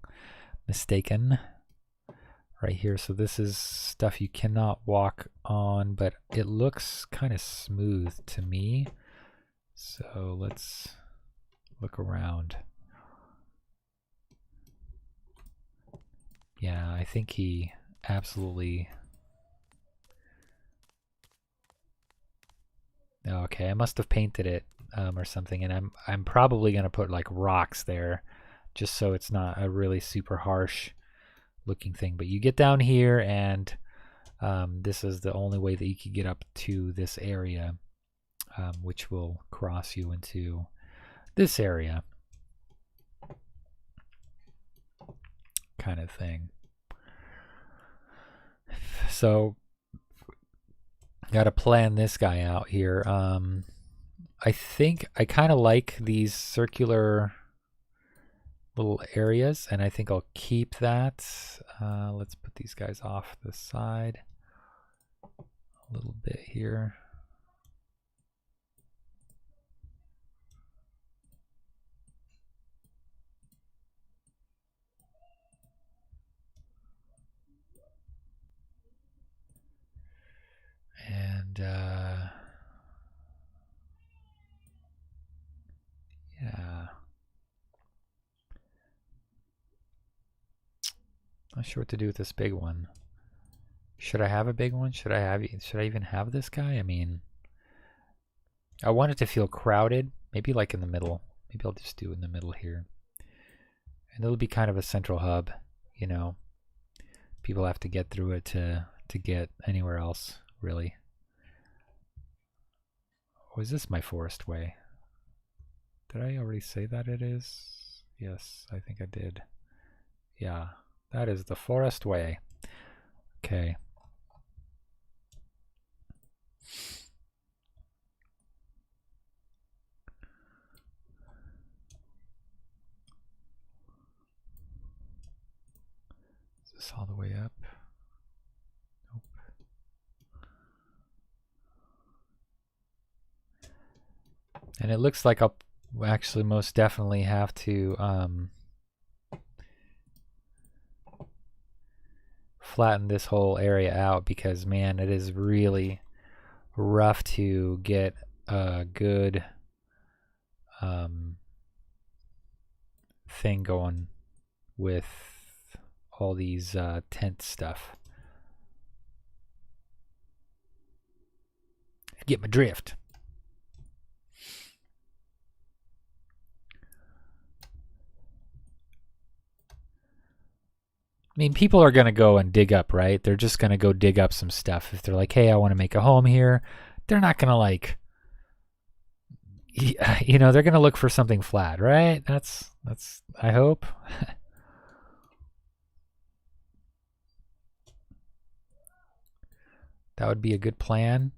Right here. So this is stuff you cannot walk on, but it looks kind of smooth to me. So let's look around. Yeah, I think he absolutely... Okay, I must have painted it or something, and I'm probably gonna put like rocks there, just so it's not a really super harsh looking thing. But you get down here, and this is the only way that you can get up to this area, which will cross you into this area, kind of thing. So got to plan this guy out here. I think I kind of like these circular little areas, and I think I'll keep that. Let's put these guys off the side a little bit here. And yeah, not sure what to do with this big one. Should I have a big one? Should I even have this guy? I mean, I want it to feel crowded. Maybe like in the middle. Maybe I'll just do it in the middle here. And it'll be kind of a central hub, you know. People have to get through it to get anywhere else, really. Oh, is this my forest way? Did I already say that it is? Yes, I think I did. Yeah, that is the forest way. Okay. Is this all the way up? Nope. And it looks like I'll actually most definitely have to flatten this whole area out, because man, it is really rough to get a good thing going with all these tent stuff. Get my drift. I mean, people are going to go and dig up, right? They're just going to go dig up some stuff. If they're like, hey, I want to make a home here, they're not going to like, you know, they're going to look for something flat, right? That's I hope. That would be a good plan.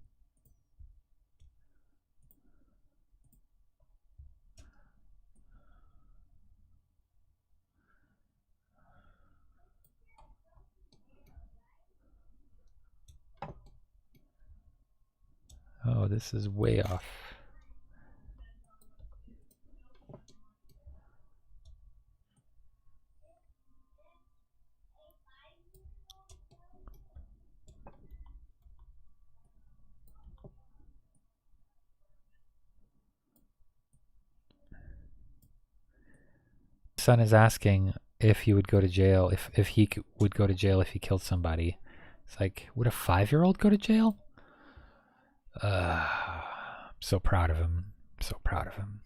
Oh, this is way off. Son is asking if he would go to jail, if he would go to jail if he killed somebody. It's like, would a 5-year-old go to jail? I'm so proud of him. So proud of him.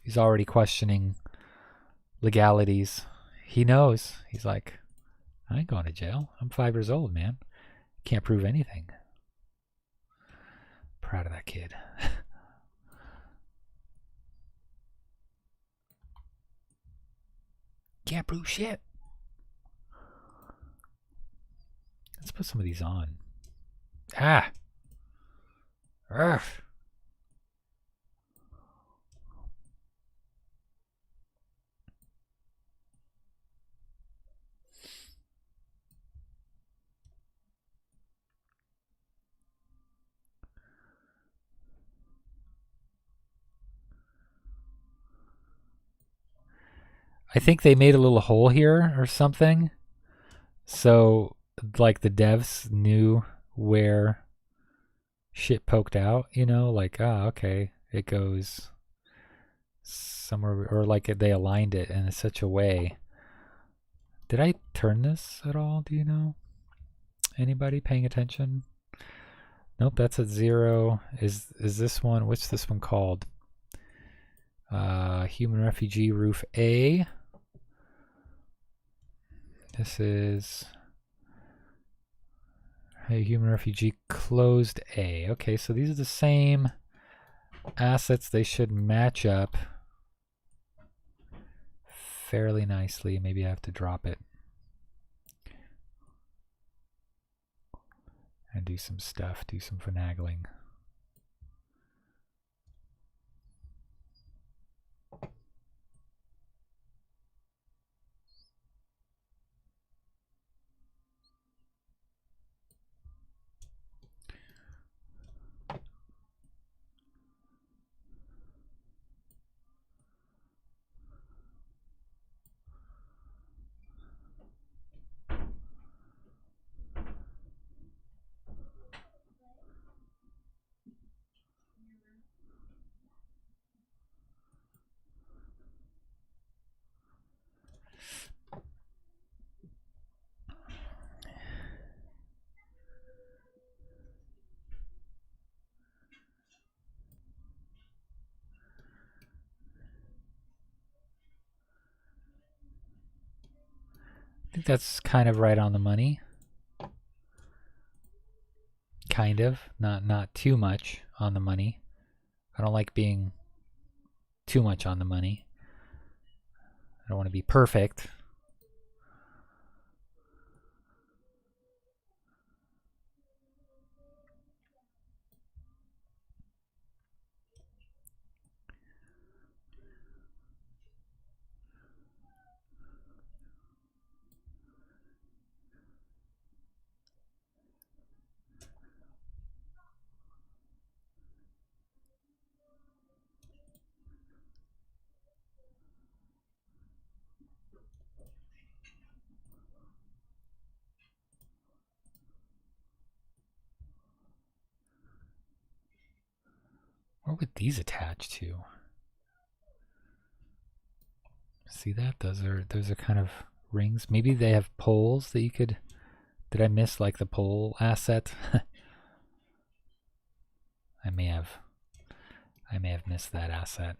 He's already questioning legalities. He knows. He's like, I ain't going to jail. I'm 5 years old, man. Can't prove anything. Proud of that kid. Can't prove shit. Let's put some of these on. Ah. Urgh. I think they made a little hole here or something. So, like, the devs knew where shit poked out, you know? Like, okay, it goes somewhere, or like they aligned it in such a way. Did I turn this at all? Do you know? Anybody paying attention? Nope, that's at 0. Is this one, what's this one called? Human refugee roof A. This is a human refugee closed A. Okay, so these are the same assets. They should match up fairly nicely. Maybe I have to drop it and do some stuff, do some finagling. I think that's kind of right on the money. Kind of, not too much on the money. I don't like being too much on the money. I don't want to be perfect. What would these attach to? See that? Those are kind of rings. Maybe they have poles that you could. Did I miss like the pole asset? I may have missed that asset.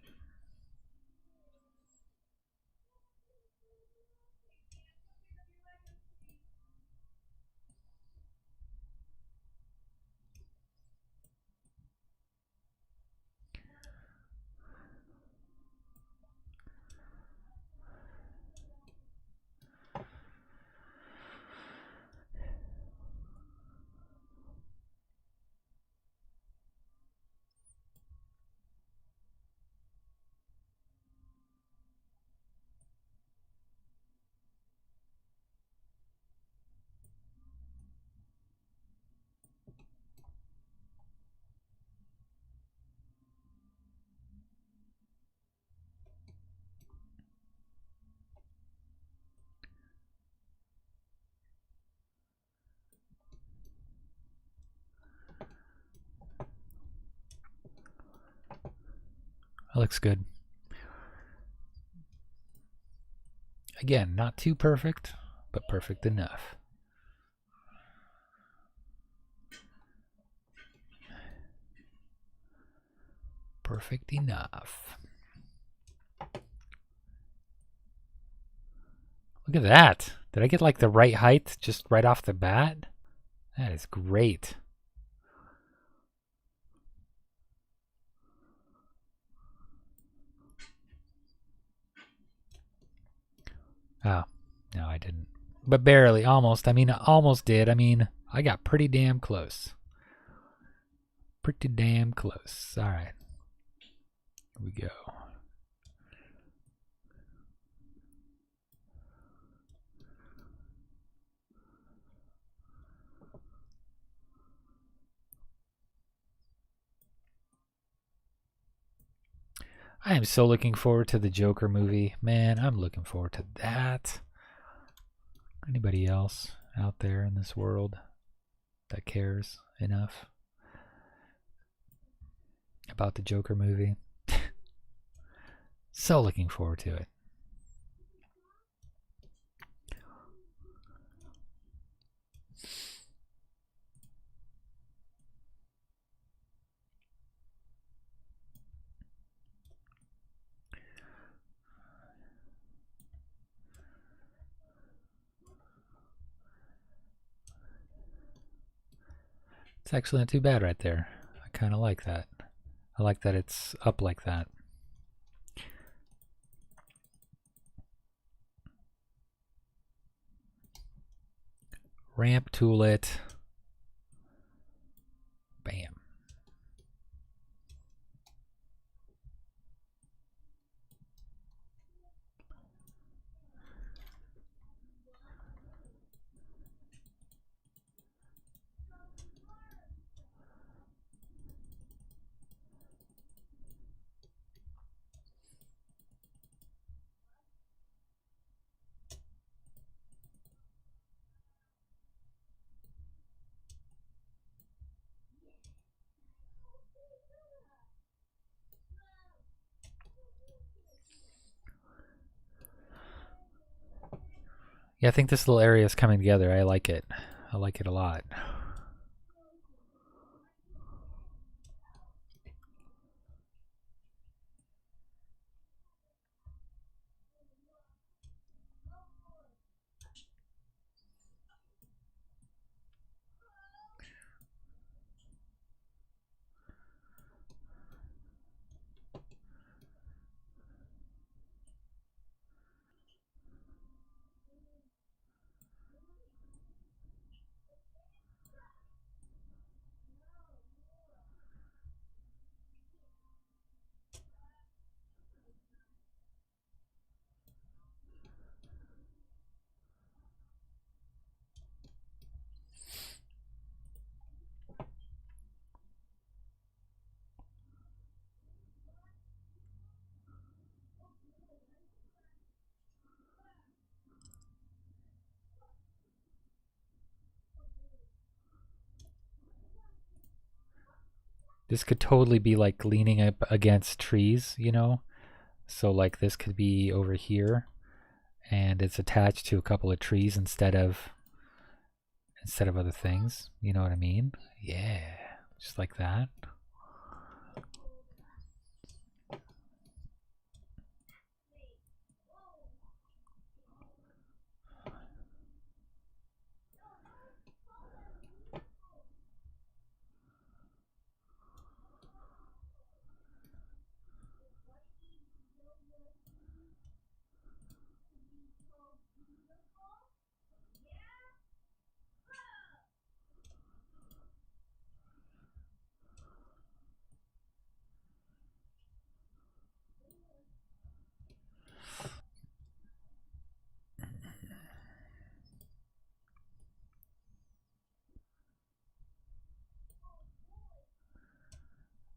That looks good. Again, not too perfect, but perfect enough. Perfect enough. Look at that. Did I get like the right height just right off the bat? That is great. Oh, no, I didn't. But barely, almost. I mean, I almost did. I mean, I got pretty damn close. Pretty damn close. All right. Here we go. I am so looking forward to the Joker movie. Man, I'm looking forward to that. Anybody else out there in this world that cares enough about the Joker movie? So looking forward to it. It's actually not too bad right there. I kind of like that. I like that it's up like that. Ramp tool it. Bam. Yeah, I think this little area is coming together. I like it. I like it a lot. This could totally be like leaning up against trees, you know? So like this could be over here and it's attached to a couple of trees instead of other things. You know what I mean? Yeah, just like that.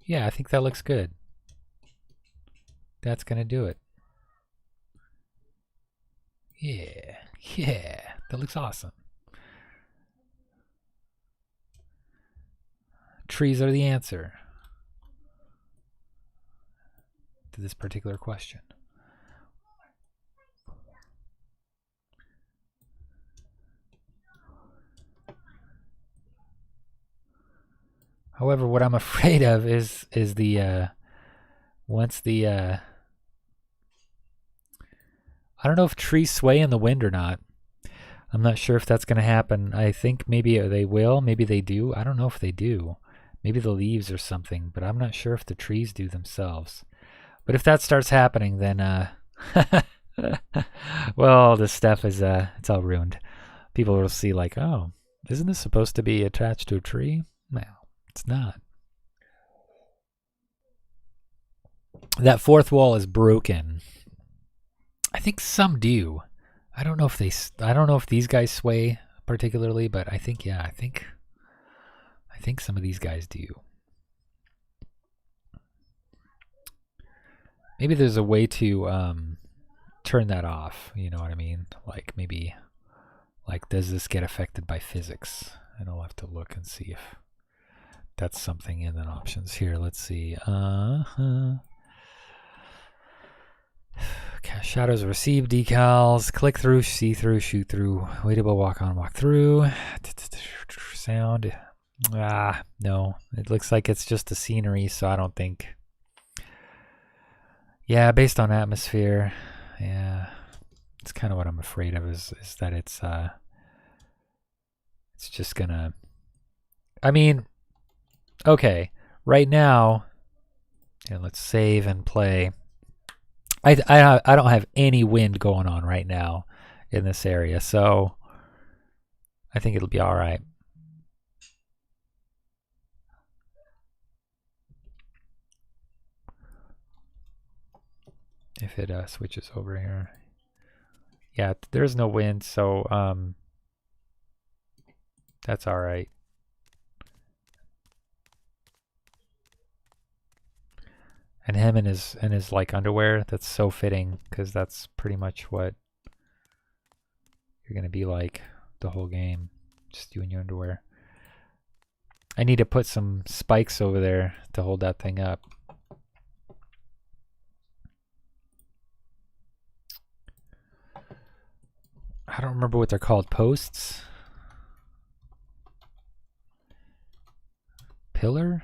Yeah, I think that looks good. That's gonna do it. Yeah, yeah, that looks awesome. Trees are the answer to this particular question. However, what I'm afraid of is the once the I don't know if trees sway in the wind or not. I'm not sure if that's going to happen. I think maybe they will, maybe they do. I don't know if they do. Maybe the leaves or something, but I'm not sure if the trees do themselves. But if that starts happening, then well, this stuff is it's all ruined. People will see like, oh, isn't this supposed to be attached to a tree? No, it's not. That fourth wall is broken. I think some do. I don't know if I don't know if these guys sway particularly, but I think yeah, I think some of these guys do. Maybe there's a way to turn that off. You know what I mean? Like maybe, like does this get affected by physics? And I'll have to look and see if that's something in the options here. Let's see. Cast shadows, receive decals, click through, see through, shoot through, waitable, walk on, walk through. Sound. No. It looks like it's just the scenery, so I don't think. Yeah, based on atmosphere. Yeah. It's kind of what I'm afraid of is that it's just gonna. I mean, Okay, right now, let's save and play. I don't have any wind going on right now in this area, so I think it'll be all right. If it switches over here. Yeah, there's no wind, so that's all right. And him in his like underwear, that's so fitting because that's pretty much what you're gonna be like the whole game, just you in your underwear. I need to put some spikes over there to hold that thing up. I don't remember what they're called. Posts? Pillar?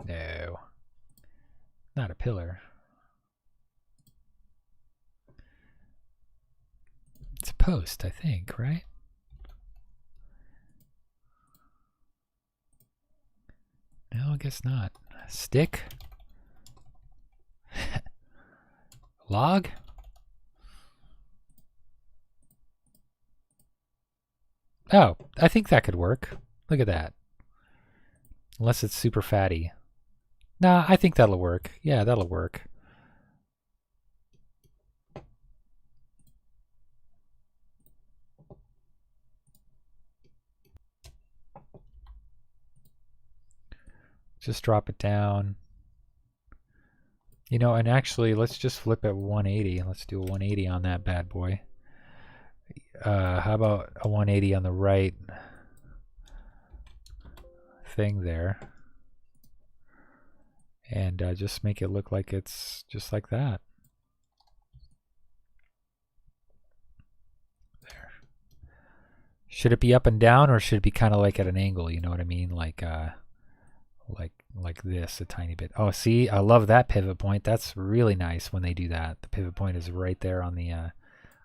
No. Not a pillar. It's a post, I think, right? No, I guess not. Stick? Log? Oh, I think that could work. Look at that. Unless it's super fatty. Nah, I think that'll work. Yeah, that'll work. Just drop it down. You know, and actually, let's just flip it 180. Let's do a 180 on that bad boy. How about a 180 on the right thing there? And just make it look like it's just like that. There. Should it be up and down, or should it be kind of like at an angle? You know what I mean? Like this a tiny bit. Oh, see, I love that pivot point. That's really nice when they do that. The pivot point is right there on the.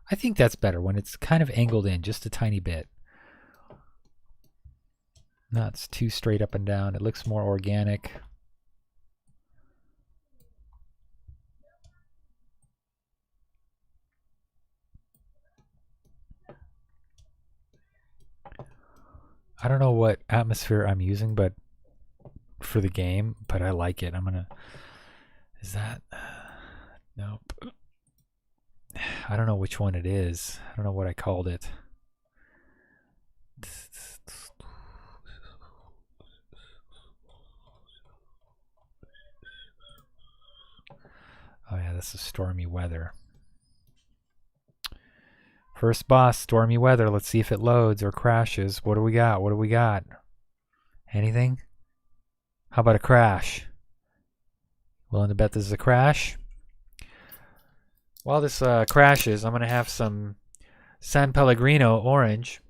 I think that's better when it's kind of angled in just a tiny bit. Not too straight up and down. It looks more organic. I don't know what atmosphere I'm using, but for the game, but I like it. I'm gonna. Is that? Nope. I don't know which one it is. I don't know what I called it. Oh yeah, this is stormy weather. First boss, stormy weather. Let's see if it loads or crashes. What do we got? What do we got? Anything? How about a crash? Willing to bet this is a crash? While this crashes, I'm going to have some San Pellegrino orange.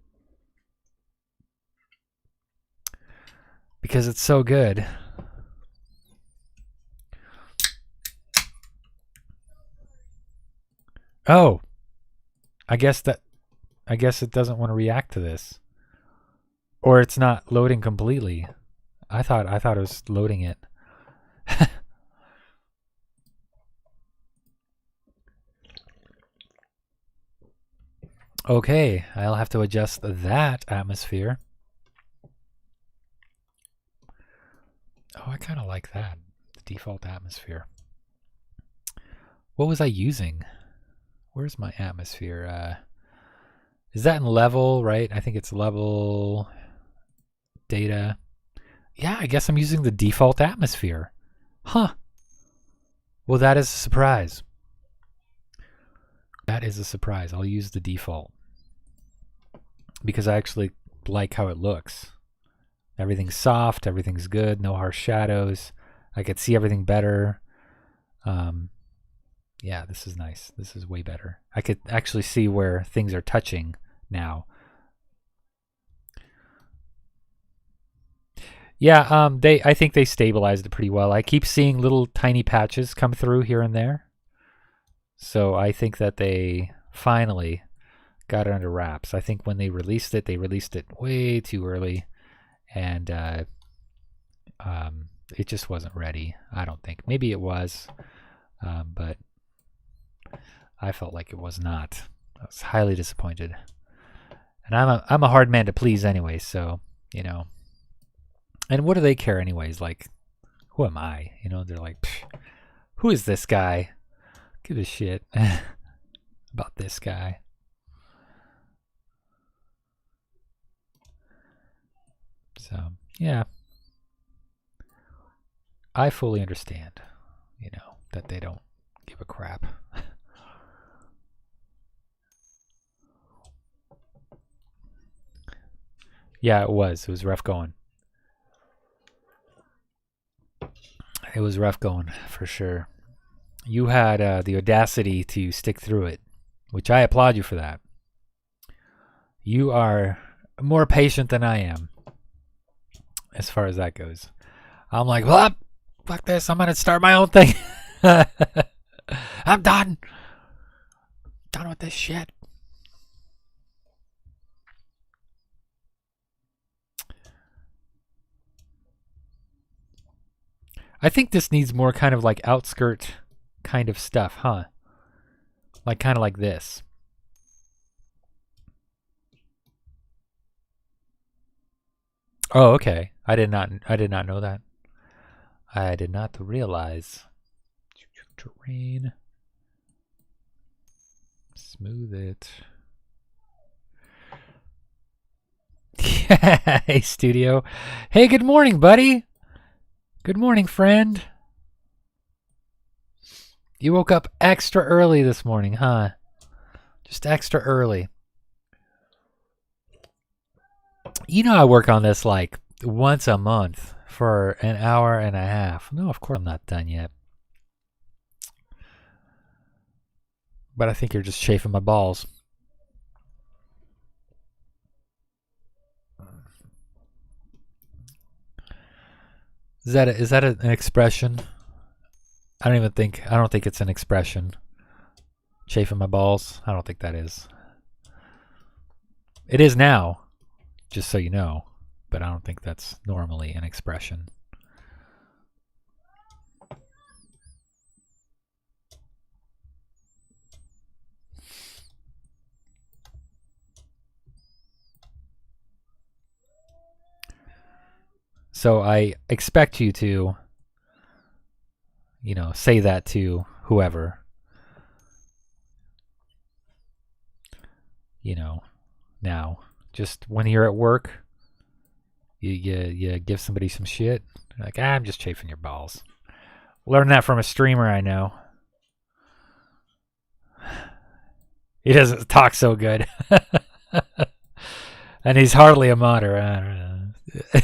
Because it's so good. Oh, I guess it doesn't want to react to this, or it's not loading completely. I thought it was loading it. Okay, I'll have to adjust that atmosphere. Oh, I kind of like that, the default atmosphere. What was I using? Where's my atmosphere? Is that in level, right? I think it's level data. Yeah, I guess I'm using the default atmosphere. Huh. Well, that is a surprise. That is a surprise. I'll use the default because I actually like how it looks. Everything's soft, everything's good, no harsh shadows. I could see everything better. Yeah, this is nice. This is way better. I could actually see where things are touching now. Yeah, I think they stabilized it pretty well. I keep seeing little tiny patches come through here and there. So I think that they finally got it under wraps. I think when they released it way too early. And It just wasn't ready, I don't think. Maybe it was, but I felt like it was not. I was highly disappointed. And I'm a hard man to please anyway, so, you know. And what do they care anyways? Like, who am I? You know, they're like, who is this guy? Give a shit about this guy. So, yeah. I fully understand, you know, that they don't give a crap. Yeah, it was. It was rough going. It was rough going, for sure. You had the audacity to stick through it, which I applaud you for that. You are more patient than I am, as far as that goes. I'm like, well, fuck this. I'm going to start my own thing. I'm done. Done with this shit. I think this needs more kind of like outskirt kind of stuff, huh? Like kind of like this. Oh, okay. I did not know that. I did not realize. Terrain. Smooth it. Hey, studio. Hey, good morning, buddy. Good morning, friend. You woke up extra early this morning, huh? Just extra early. You know I work on this like once a month for an hour and a half. No, of course I'm not done yet. But I think you're just chafing my balls. Is that an expression? I don't think it's an expression. Chafing my balls? I don't think that is. It is now, just so you know, but I don't think that's normally an expression. So I expect you to, you know, say that to whoever, you know, now. Just when you're at work, you give somebody some shit. Like, I'm just chafing your balls. Learn that from a streamer I know. He doesn't talk so good. And he's hardly a modder. I don't know.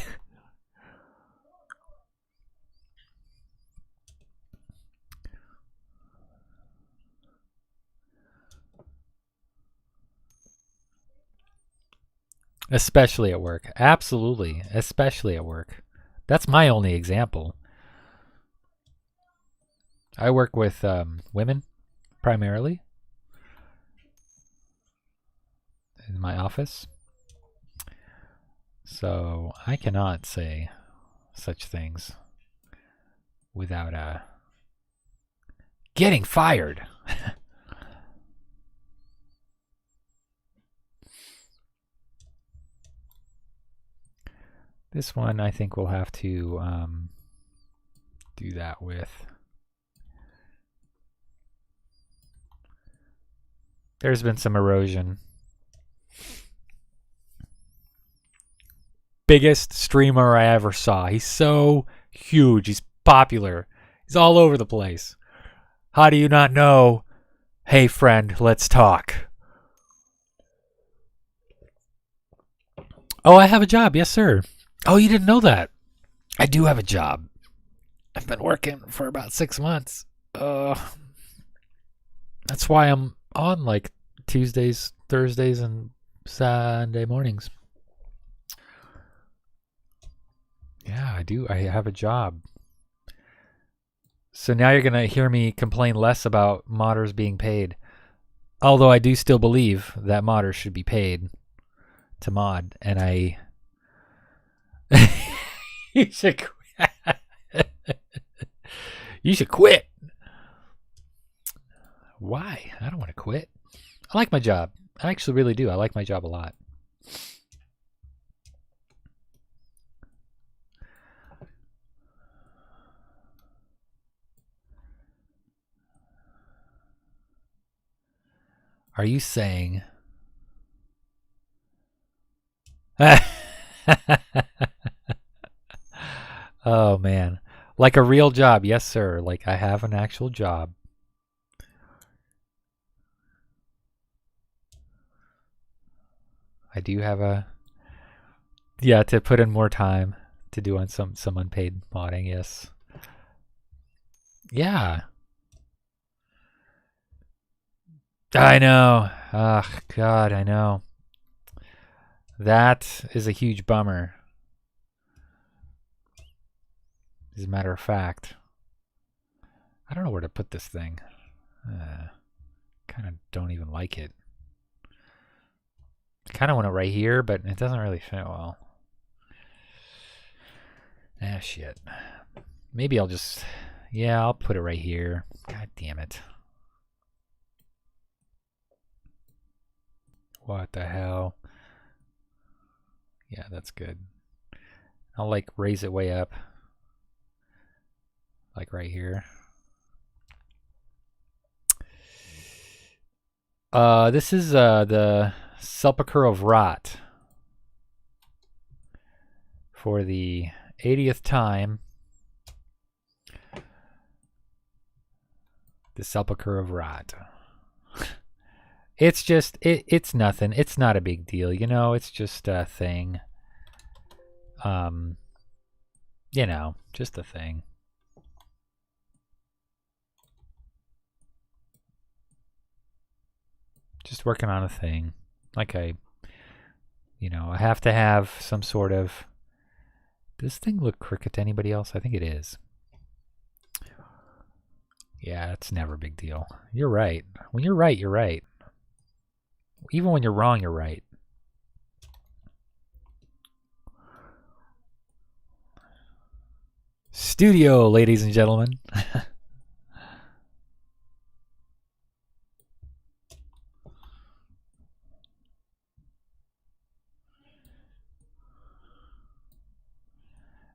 Especially at work. Absolutely. Especially at work. That's my only example. I work with women, primarily, in my office. So I cannot say such things without getting fired. This one I think we'll have to do that with. There's been some erosion. Biggest streamer I ever saw. He's so huge. He's popular. He's all over the place. How do you not know? Hey friend, let's talk. Oh, I have a job. Yes, sir. Oh, you didn't know that? I do have a job. I've been working for about 6 months. That's why I'm on like Tuesdays, Thursdays, and Sunday mornings. Yeah, I do. I have a job. So now you're going to hear me complain less about modders being paid. Although I do still believe that modders should be paid to mod. And I... You should quit. You should quit. Why? I don't want to quit. I like my job. I actually really do. I like my job a lot. Are you saying... Oh, man. Like a real job. Yes, sir. Like I have an actual job. I do have a... Yeah, to put in more time to do on some unpaid modding, yes. Yeah. I know. Ugh, God, I know. That is a huge bummer. As a matter of fact. I don't know where to put this thing. Kind of don't even like it. I kind of want it right here, but it doesn't really fit well. Ah, shit. Maybe I'll just... Yeah, I'll put it right here. God damn it. What the hell? Yeah, that's good. I'll like raise it way up. Like right here. This is the Sepulcher of Rot. For the 80th time. The Sepulcher of Rot. It's just, it's nothing. It's not a big deal, you know? It's just a thing. You know, just a thing. Just working on a thing. Like I have to have some sort of... Does this thing look crooked to anybody else? I think it is. Yeah, it's never a big deal. You're right. When you're right, you're right. Even when you're wrong, you're right. Studio, ladies and gentlemen.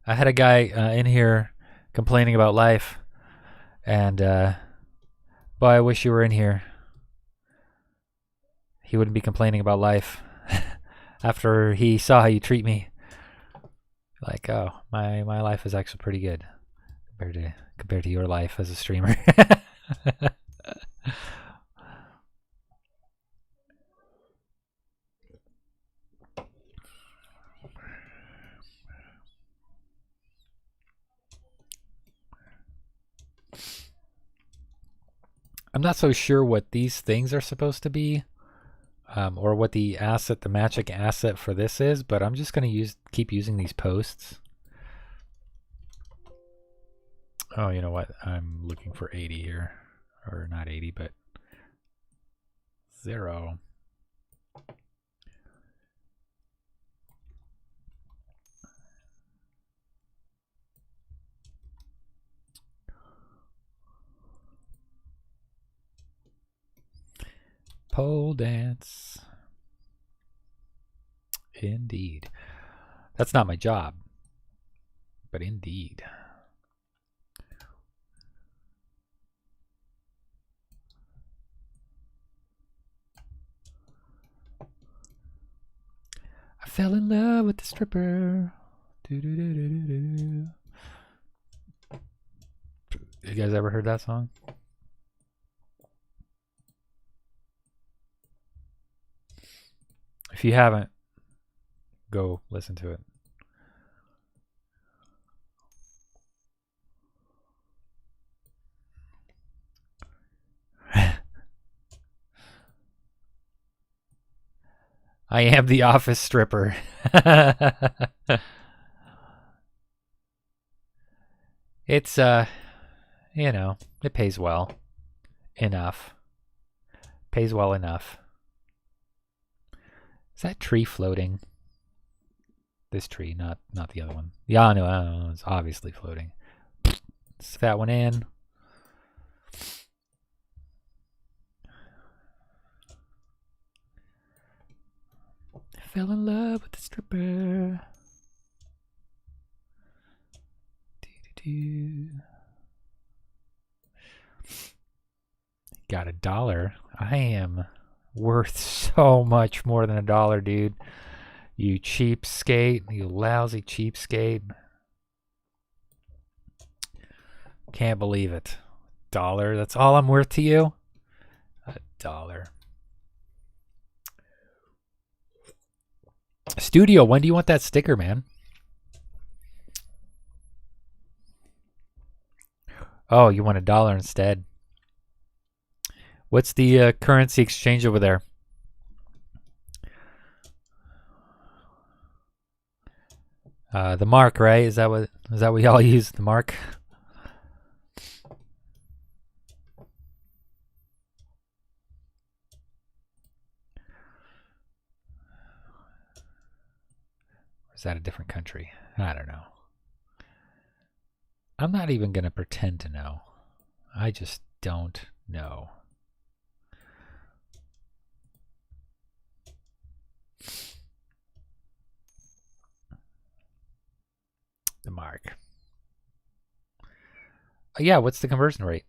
I had a guy in here complaining about life, and boy, I wish you were in here. He wouldn't be complaining about life after he saw how you treat me. Like, oh, my life is actually pretty good compared to your life as a streamer. I'm not so sure what these things are supposed to be, or what the magic asset for this is, but I'm just going to keep using these posts. Oh, you know what? I'm looking for 80 here. Or not 80, but 0. Pole dance. Indeed. That's not my job, but indeed. I fell in love with the stripper. You guys ever heard that song? If you haven't, go listen to it. I am the office stripper. It's, you know, it pays well. Enough. Pays well enough. Is that tree floating? This tree, not the other one. Yeah, no, it's obviously floating. Stick that one in. Fell in love with the stripper. Got $1. I am worth so much more than $1, dude. You cheapskate. You lousy cheapskate. Can't believe it. $1. That's all I'm worth to you? $1. Studio, when do you want that sticker, man? Oh, you want $1 instead. What's the currency exchange over there? The mark, right? Is that what y'all use? The mark? Or is that a different country? I don't know. I'm not even going to pretend to know. I just don't know. The mark. Yeah, what's the conversion rate?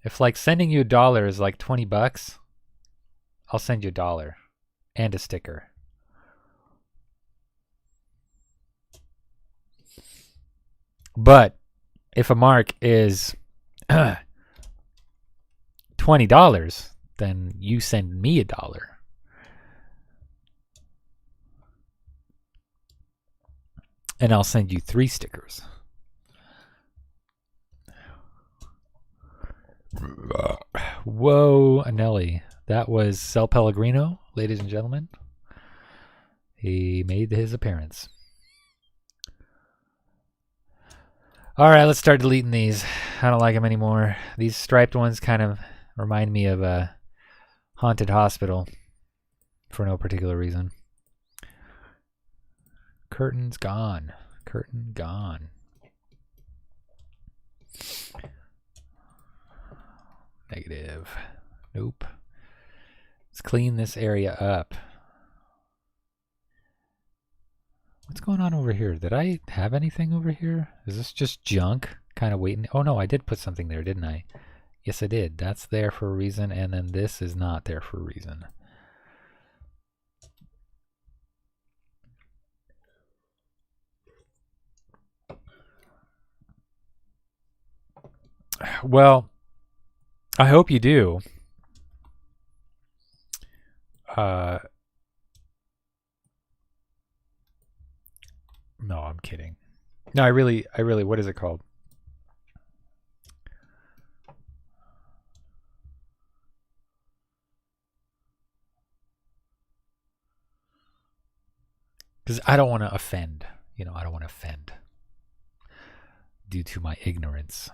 If like sending you $1 is like $20, I'll send you $1 and a sticker. But if a mark is $20, then you send me $1. And I'll send you 3 stickers. Whoa, Anelli. That was Sal Pellegrino, ladies and gentlemen. He made his appearance. Alright, let's start deleting these. I don't like them anymore. These striped ones kind of remind me of a haunted hospital for no particular reason. Curtain's gone. Curtain gone. Negative. Nope. Let's clean this area up. What's going on over here? Did I have anything over here? Is this just junk? Kind of waiting. Oh no, I did put something there, didn't I? Yes, I did. That's there for a reason, and then this is not there for a reason. Well, I hope you do. No, I'm kidding. No, I really, what is it called? Because I don't want to offend. You know, I don't want to offend due to my ignorance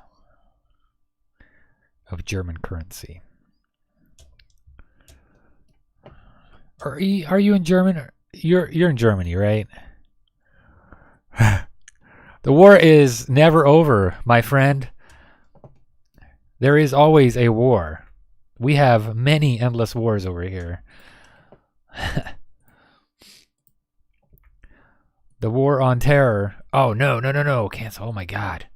of German currency. Are you in German? You're in Germany, right? The war is never over, my friend. There is always a war. We have many endless wars over here. The war on terror. Oh, no. Cancel. Oh, my God.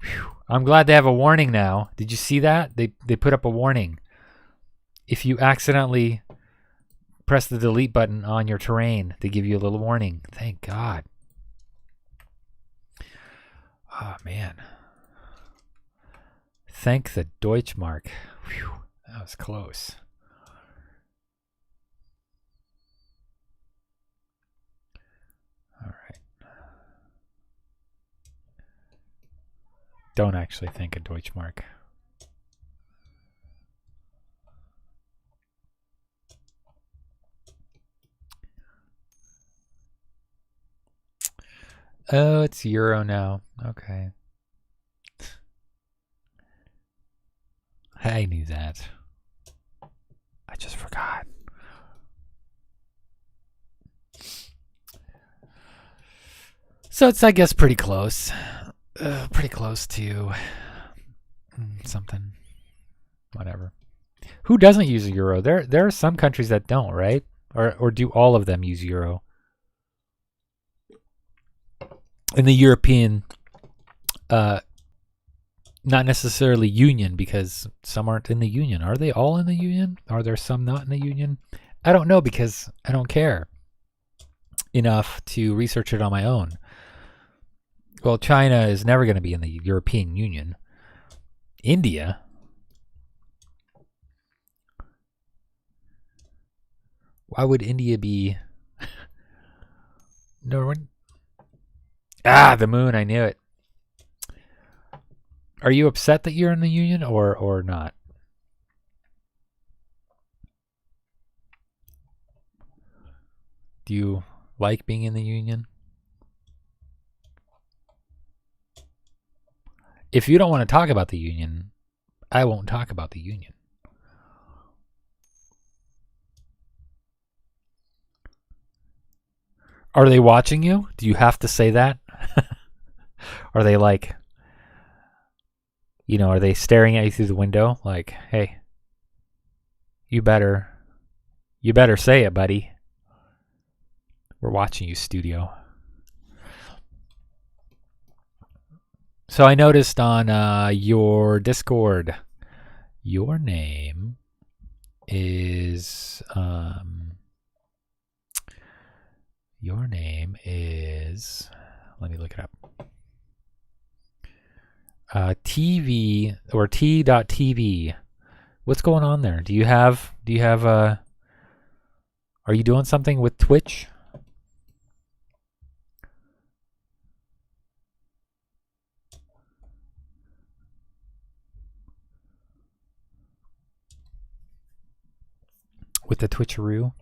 Whew. I'm glad they have a warning now. Did you see that? They put up a warning. If you accidentally press the delete button on your terrain, they give you a little warning. Thank God. Oh, man. Thank the Deutschmark. Whew, that was close. All right. Don't actually thank a Deutschmark. Oh, it's Euro now. Okay. I knew that. I just forgot. So it's, I guess, pretty close. Pretty close to something. Whatever. Who doesn't use a euro? There are some countries that don't, right? Or do all of them use euro? In the European, not necessarily union, because some aren't in the union. Are they all in the union? Are there some not in the union? I don't know, because I don't care enough to research it on my own. Well, China is never going to be in the European Union. India? Why would India be... No one... Ah, the moon, I knew it. Are you upset that you're in the union or not? Do you like being in the union? If you don't want to talk about the union, I won't talk about the union. Are they watching you? Do you have to say that? Are they like, are they staring at you through the window? Like, hey, you better say it, buddy. We're watching you, studio. So I noticed on your Discord, your name is let me look it up. TV or T.TV. What's going on there? Do you have are you doing something with Twitch? With the Twitcheroo?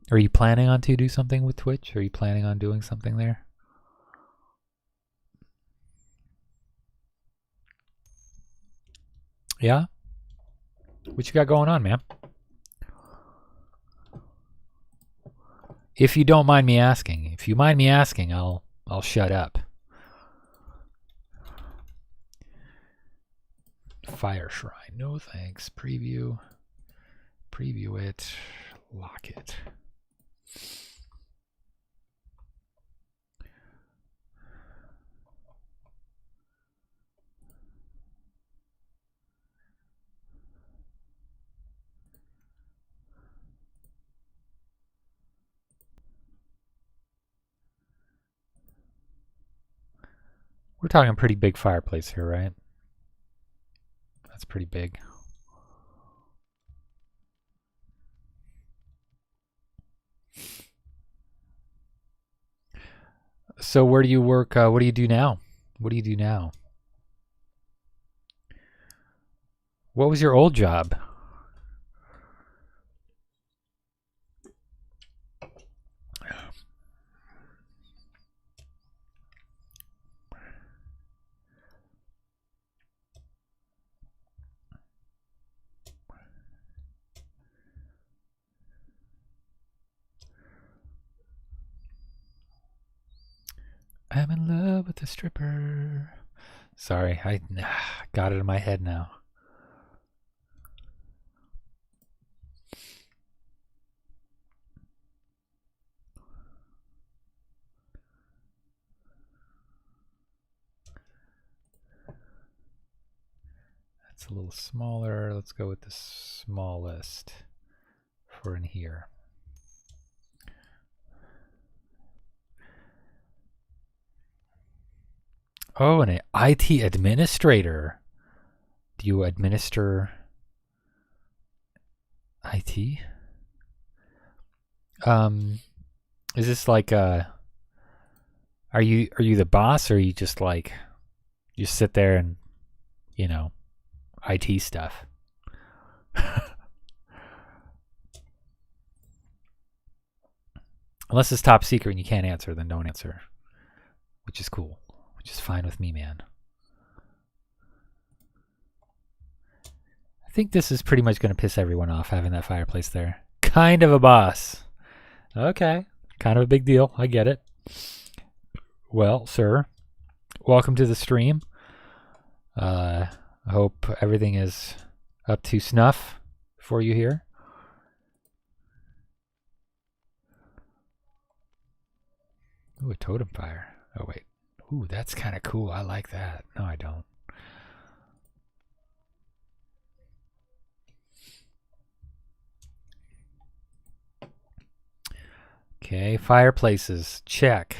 Are you planning on to do something with Twitch? Are you planning on doing something there? Yeah? What you got going on, man? If you don't mind me asking. If you mind me asking, I'll shut up. Fire Shrine. No thanks. Preview it. Lock it. We're talking pretty big fireplace here, right? That's pretty big. So where do you work? What do you do now? What do you do now? What was your old job? I'm in love with a stripper. Sorry, I got it in my head now. That's a little smaller. Let's go with the smallest for in here. Oh, and an IT administrator. Do you administer IT? Is this like are you the boss, or are you just like you sit there and IT stuff? Unless it's top secret and you can't answer, then don't answer, which is cool. Which is fine with me, man. I think this is pretty much going to piss everyone off, having that fireplace there. Kind of a boss. Okay. Kind of a big deal. I get it. Well, sir, welcome to the stream. I hope everything is up to snuff for you here. Ooh, a totem fire. Oh, wait. Ooh, that's kind of cool. I like that. No, I don't. Okay, fireplaces. Check.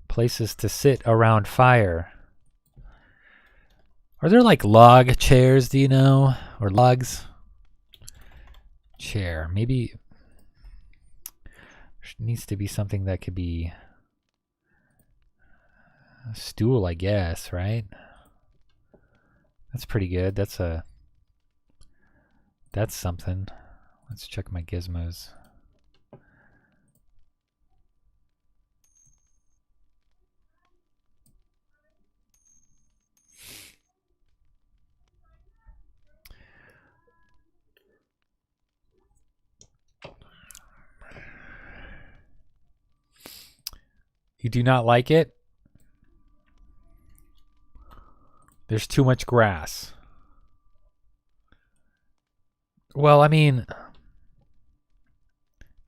Places to sit around fire. Are there like log chairs, do you know? Or logs? Chair. Maybe there needs to be something that could be a stool, I guess, right? That's pretty good. That's something. Let's check my gizmos. You do not like it? There's too much grass. Well, I mean,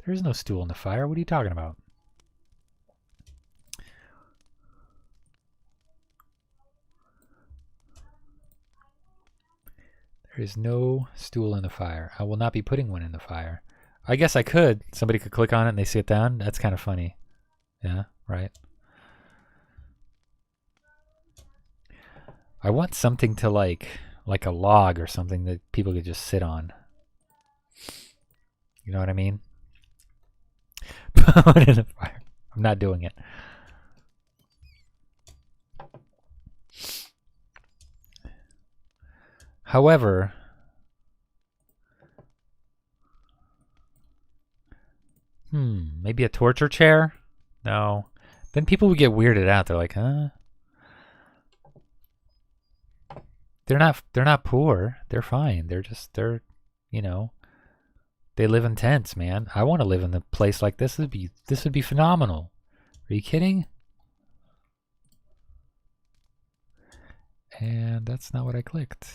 there is no stool in the fire. What are you talking about? There is no stool in the fire. I will not be putting one in the fire. I guess I could. Somebody could click on it and they sit down. That's kind of funny. Yeah, right. I want something to like a log or something that people could just sit on. You know what I mean? Put it in the fire. I'm not doing it. However, maybe a torture chair? No. Then people would get weirded out. They're like, huh? They're not poor. They're fine. They're, you know, they live in tents, man. I want to live in a place like this. This would be phenomenal. Are you kidding? And that's not what I clicked.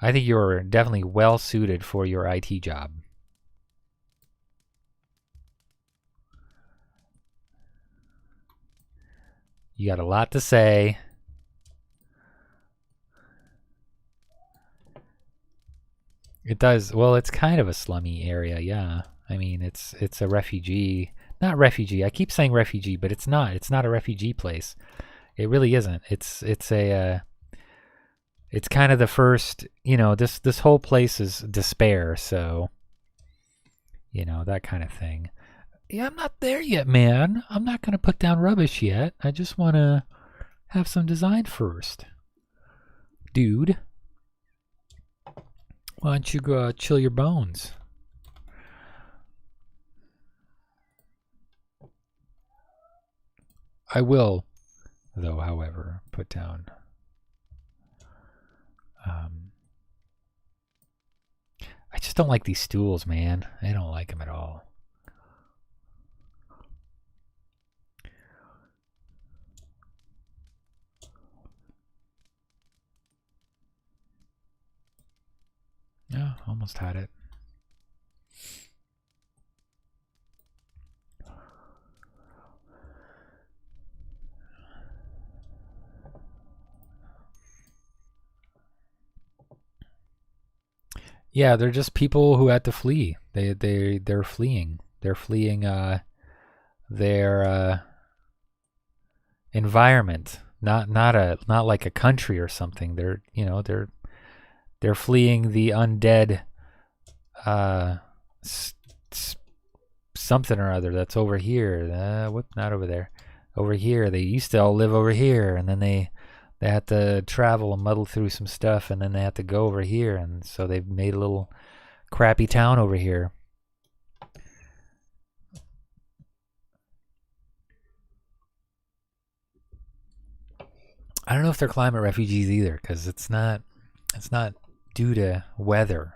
I think you're definitely well suited for your IT job. You got a lot to say. It does. Well, it's kind of a slummy area, yeah. I mean, it's a refugee, not refugee. I keep saying refugee, but it's not. It's not a refugee place. It really isn't. It's kind of the first, you know, this whole place is despair, so you know, that kind of thing. Yeah, I'm not there yet, man. I'm not going to put down rubbish yet. I just want to have some design first. Dude. Why don't you go chill your bones? I will, though, however, put down... I just don't like these stools, man. I don't like them at all. Yeah, almost had it. Yeah, they're just people who had to flee. They're fleeing. They're fleeing their environment. Not like a country or something. They're, you know, they're fleeing the undead something or other that's over here. Whoop, not over there. Over here. They used to all live over here, and then they had to travel and muddle through some stuff, and then they had to go over here, and so they've made a little crappy town over here. I don't know if they're climate refugees either, because it's not due to weather.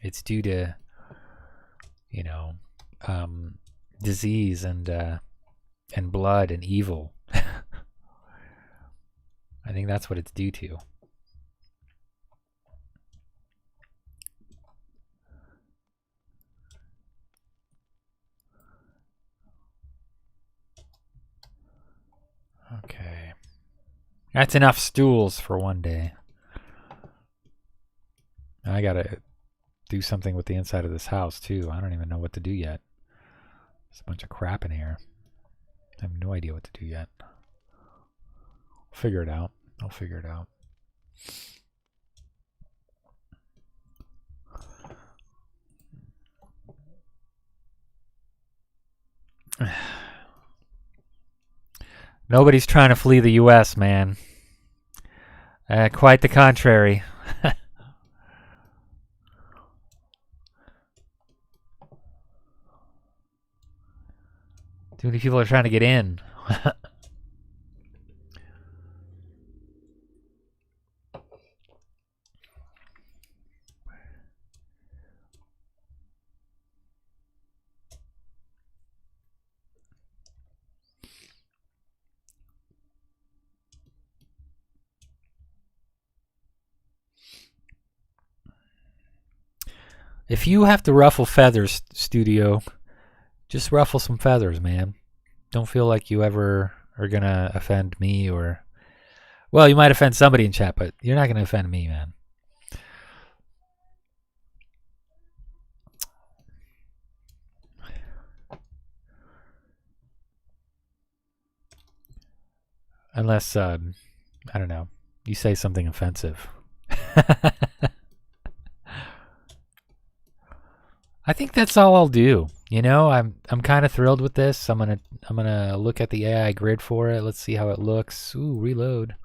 It's due to you know, disease and blood and evil. I think that's what it's due to. Okay. That's enough stools for one day. I gotta do something with the inside of this house too. I don't even know what to do yet. There's a bunch of crap in here. I have no idea what to do yet. Figure it out. I'll figure it out. Nobody's trying to flee the U.S., man. Quite the contrary. Too many people are trying to get in. If you have to ruffle feathers, studio, just ruffle some feathers, man. Don't feel like you ever are gonna offend me or... Well, you might offend somebody in chat, but you're not gonna offend me, man. Unless, I don't know, you say something offensive. I think that's all I'll do. You know, I'm kind of thrilled with this. I'm gonna look at the AI grid for it. Let's see how it looks. Ooh, reload.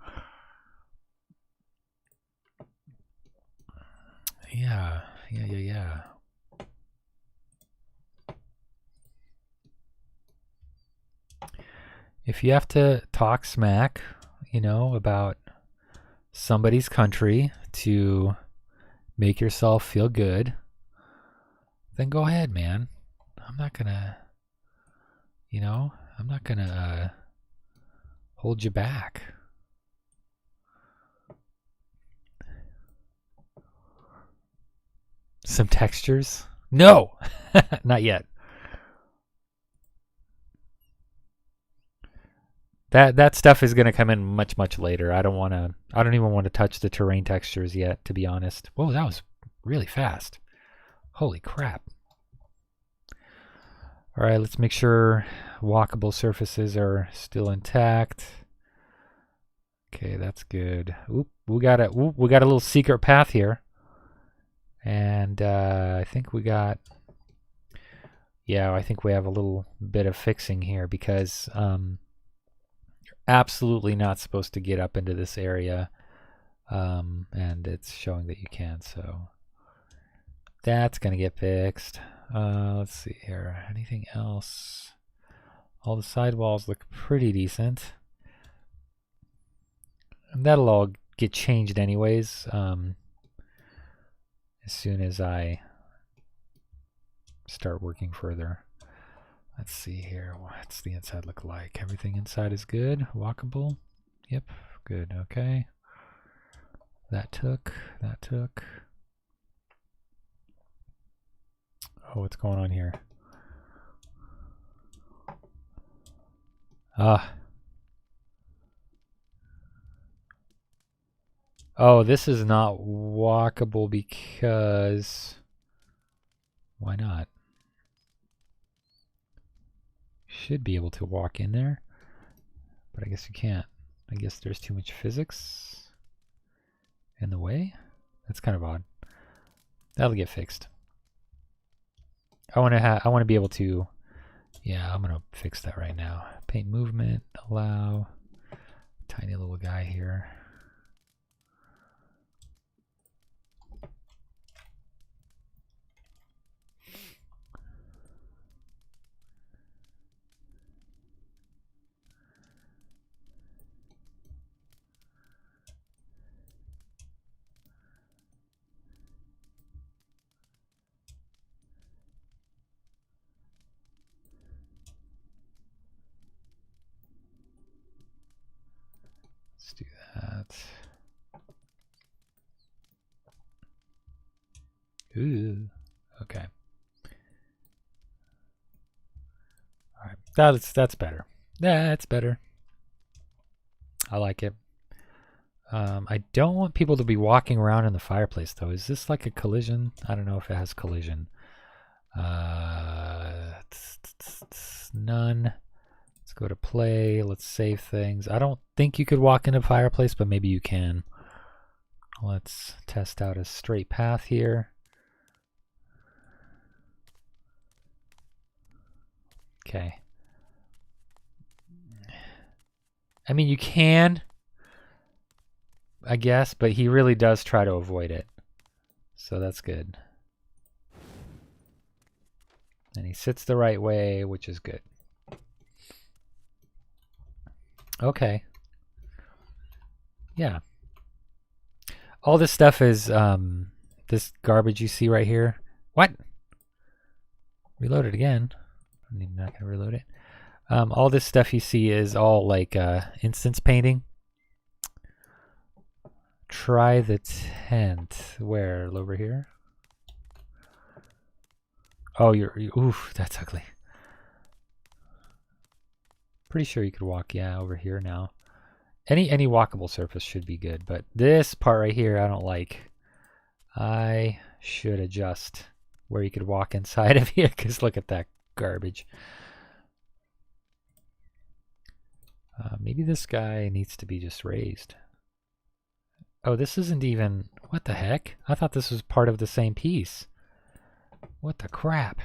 Yeah. If you have to talk smack, you know, about somebody's country to make yourself feel good, then go ahead, man. I'm not gonna, you know, I'm not gonna hold you back. Some textures? No, not yet. That stuff is gonna come in much later. I don't even want to touch the terrain textures yet, to be honest. Whoa, that was really fast. Holy crap. All right, let's make sure walkable surfaces are still intact. Okay, that's good. Oop, we got a little secret path here. And I think we got... Yeah, I think we have a little bit of fixing here because you're absolutely not supposed to get up into this area. And it's showing that you can, so that's going to get fixed. Let's see here. Anything else? All the sidewalls look pretty decent. And that'll all get changed anyways. As soon as I start working further. Let's see here. What's the inside look like? Everything inside is good. Walkable. Yep. Good. Okay. That took. Oh, what's going on here? Oh, this is not walkable because... Why not? Should be able to walk in there, but I guess you can't. I guess there's too much physics in the way. That's kind of odd. That'll get fixed. I want to be able to... Yeah, I'm gonna fix that right now. Paint movement, allow. Tiny little guy here. Ooh. Okay. All right. That's better. That's better. I like it. I don't want people to be walking around in the fireplace, though. Is this like a collision? I don't know if it has collision. None. Let's go to play. Let's save things. I don't think you could walk in a fireplace, but maybe you can. Let's test out a straight path here. Okay. I mean, you can, I guess, but he really does try to avoid it. So that's good. And he sits the right way, which is good. Okay. Yeah. All this stuff is this garbage you see right here. What? Reload it again. I'm not going to reload it. All this stuff you see is all like instance painting. Try the tent. Where? Over here? Oh, oof, that's ugly. Pretty sure you could walk, yeah, over here now. Any walkable surface should be good, but this part right here I don't like. I should adjust where you could walk inside of here, because look at that garbage. Maybe this guy needs to be just raised. Oh, this isn't even... What the heck? I thought this was part of the same piece. What the crap?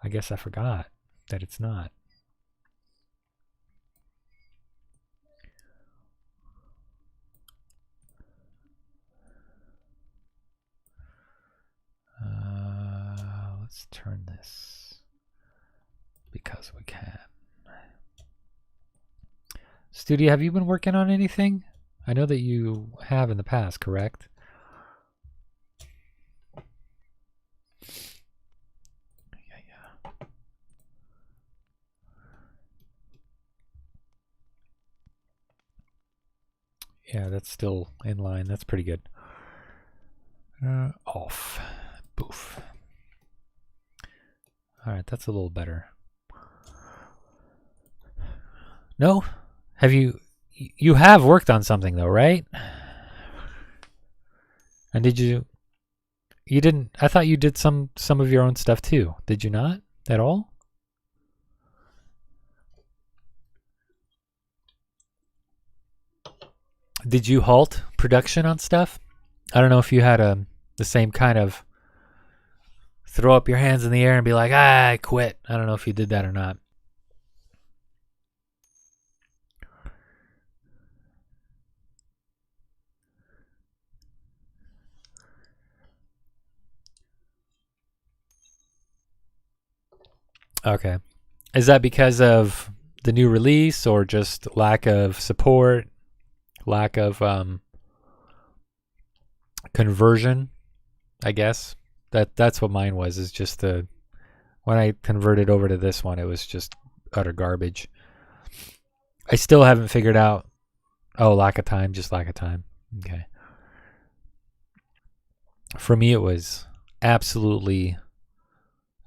I guess I forgot that it's not. Let's turn this because we can. Studio, have you been working on anything? I know that you have in the past, correct? Yeah. Yeah, that's still in line. That's pretty good. Off. Boof. All right, that's a little better. No? Have you have worked on something though, right? And did you didn't, I thought you did some of your own stuff too. Did you not at all? Did you halt production on stuff? I don't know if you had the same kind of throw up your hands in the air and be like, I quit. I don't know if you did that or not. Okay. Is that because of the new release or just lack of support, lack of conversion, I guess? That's what mine was, is just when I converted over to this one, it was just utter garbage. I still haven't figured out, lack of time, just lack of time. Okay. For me, it was absolutely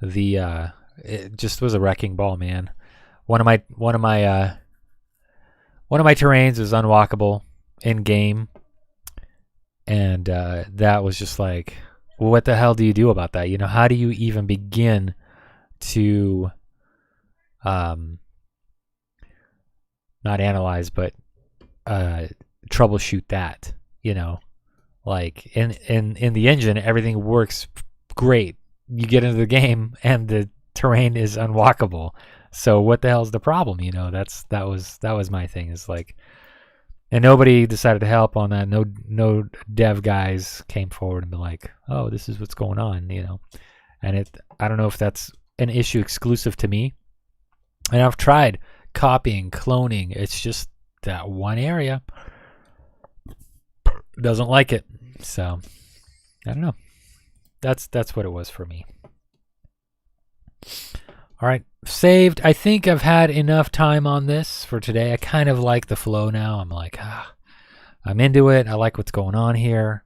it just was a wrecking ball, man. One of my terrains was unwalkable in game, and that was just like, well, what the hell do you do about that? You know, how do you even begin to not analyze, but troubleshoot that? You know, like in the engine, everything works great. You get into the game and the terrain is unwalkable. So what the hell's the problem? You know, that was my thing, is like, and nobody decided to help on that. No dev guys came forward and be like, oh, this is what's going on, you know. And I don't know if that's an issue exclusive to me. And I've tried copying, cloning. It's just that one area doesn't like it. So I don't know. That's what it was for me. All right, saved. I think I've had enough time on this for today. I kind of like the flow now. I'm like, I'm into it. I like what's going on here.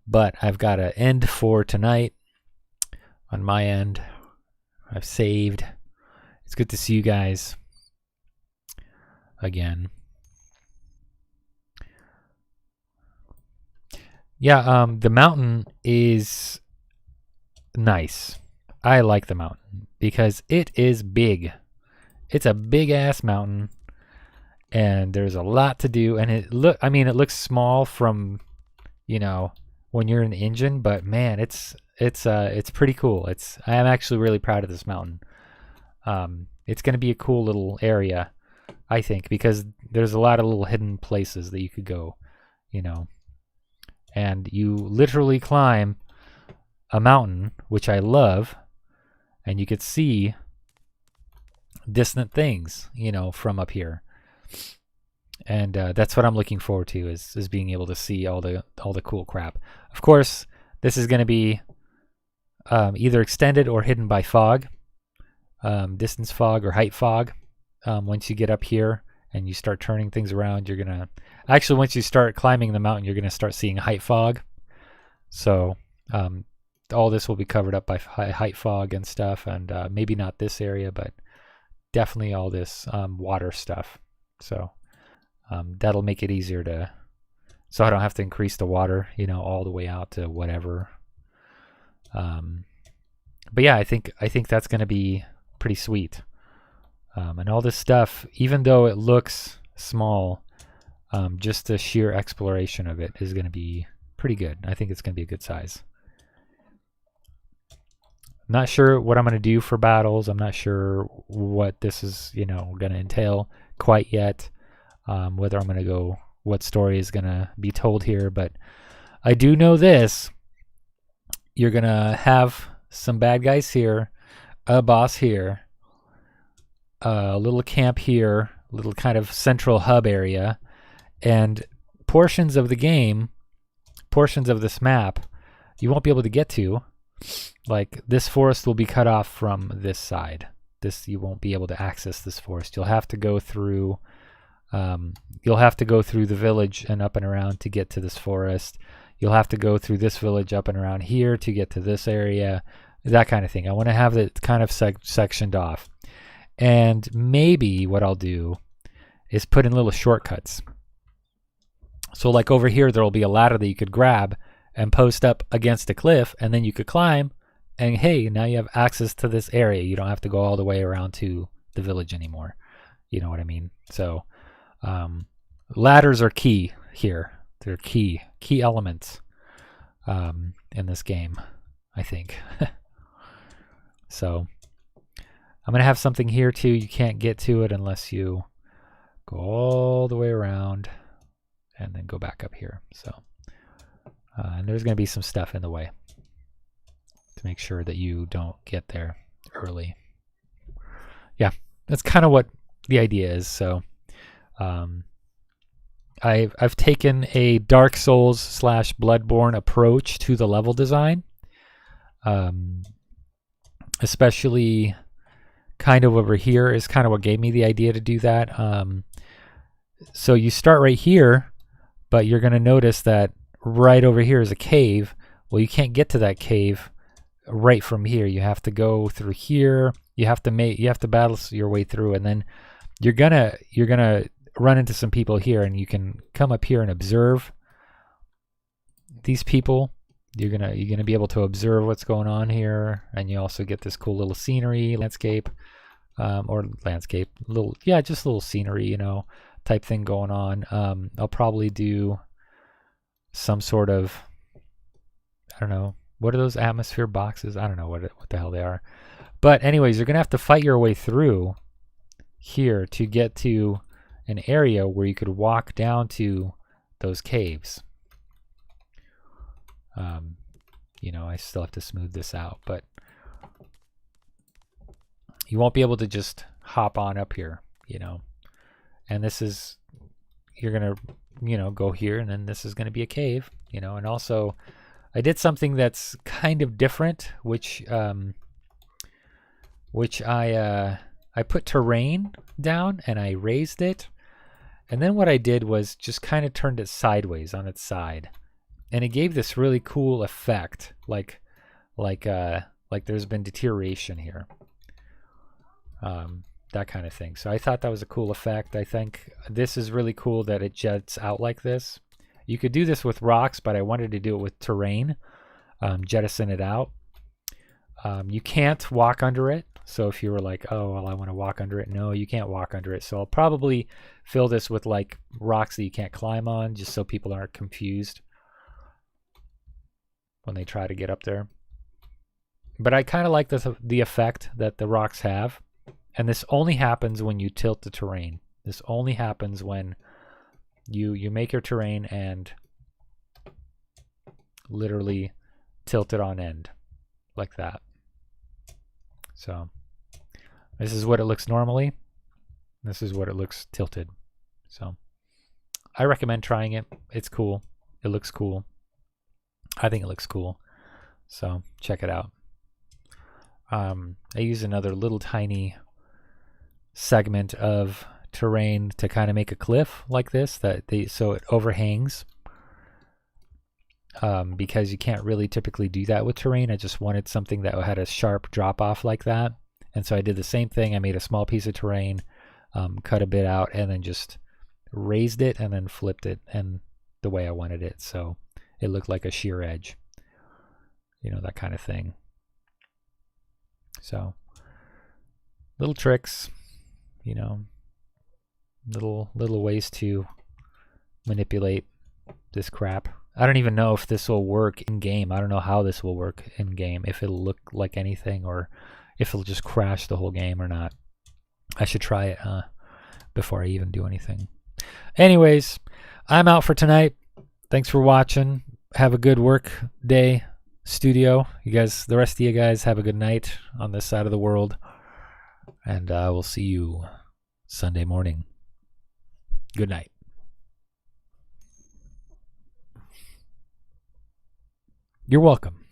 But I've got to end for tonight on my end. I've saved. It's good to see you guys again. Yeah, the mountain is nice. I like the mountain because it is big. It's a big ass mountain, and there's a lot to do. And it looks small from, when you're in the engine, but man, it's pretty cool. I am actually really proud of this mountain. It's going to be a cool little area, I think, because there's a lot of little hidden places that you could go, and you literally climb a mountain, which I love, and you could see distant things, from up here. And that's what I'm looking forward to is being able to see all the cool crap. Of course, this is going to be either extended or hidden by fog, distance fog or height fog. Once you get up here and you start turning things around, you're gonna once you start climbing the mountain, you're gonna start seeing height fog. So all this will be covered up by height fog and stuff, and maybe not this area, but definitely all this water stuff. So that'll make it easier so I don't have to increase the water, all the way out to whatever. But yeah, I think that's going to be pretty sweet. And all this stuff, even though it looks small, just the sheer exploration of it is going to be pretty good. I think it's going to be a good size. Not sure what I'm going to do for battles. I'm not sure what this is, going to entail quite yet. Whether I'm going to go, what story is going to be told here. But I do know this. You're going to have some bad guys here, a boss here, a little camp here, a little kind of central hub area, and portions of the game, portions of this map, you won't be able to get to. Like, this forest will be cut off from this side. You won't be able to access this forest. You'll have to go through the village and up and around to get to this forest. You'll have to go through this village up and around here to get to this area, that kind of thing. I want to have it kind of sectioned off. And maybe what I'll do is put in little shortcuts. So like over here, there will be a ladder that you could grab and post up against a cliff, and then you could climb, and hey, now you have access to this area. You don't have to go all the way around to the village anymore. You know what I mean? So ladders are key here. They're key elements in this game, I think. So I'm going to have something here too. You can't get to it unless you go all the way around and then go back up here. So and there's going to be some stuff in the way to make sure that you don't get there early. Yeah, that's kind of what the idea is. So I've taken a Dark Souls / Bloodborne approach to the level design, especially kind of over here is kind of what gave me the idea to do that. So you start right here, but you're going to notice that right over here is a cave. Well, you can't get to that cave right from here. You have to go through here. You have to battle your way through, and then you're gonna run into some people here, and you can come up here and observe these people. You're gonna be able to observe what's going on here, and you also get this cool little scenery, landscape, just a little scenery, type thing going on. I'll probably do some sort of, I don't know, what are those atmosphere boxes? I don't know what the hell they are. But anyways, you're gonna have to fight your way through here to get to an area where you could walk down to those caves. I still have to smooth this out, but you won't be able to just hop on up here, and this is, you're gonna go here, and then this is going to be a cave, and also I did something that's kind of different, which I put terrain down and I raised it, And then what I did was just kind of turned it sideways on its side. And it gave this really cool effect, like there's been deterioration here. That kind of thing. So I thought that was a cool effect. I think this is really cool that it jets out like this. You could do this with rocks, but I wanted to do it with terrain, jettison it out. You can't walk under it. So if you were like, oh, well, I want to walk under it. No, you can't walk under it. So I'll probably fill this with like rocks that you can't climb on, just so people aren't confused when they try to get up there. But I kind of like the effect that the rocks have. And this only happens when you tilt the terrain. This only happens when you make your terrain and literally tilt it on end like that. So this is what it looks normally. This is what it looks tilted. So I recommend trying it. It's cool. It looks cool. I think it looks cool. So check it out. I use another little tiny segment of terrain to kind of make a cliff like this so it overhangs, because you can't really typically do that with terrain. I just wanted something that had a sharp drop off like that, and so I did the same thing. I made a small piece of terrain, cut a bit out, and then just raised it and then flipped it and the way I wanted it, so it looked like a sheer edge, that kind of thing. So little tricks, little ways to manipulate this crap. I don't even know if this will work in game. I don't know how this will work in game, if it'll look like anything or if it'll just crash the whole game or not. I should try it before I even do anything. Anyways, I'm out for tonight. Thanks for watching. Have a good work day, studio. You guys, the rest of you guys, have a good night on this side of the world. And we'll see you Sunday morning. Good night. You're welcome.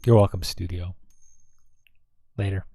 You're welcome, studio. Later.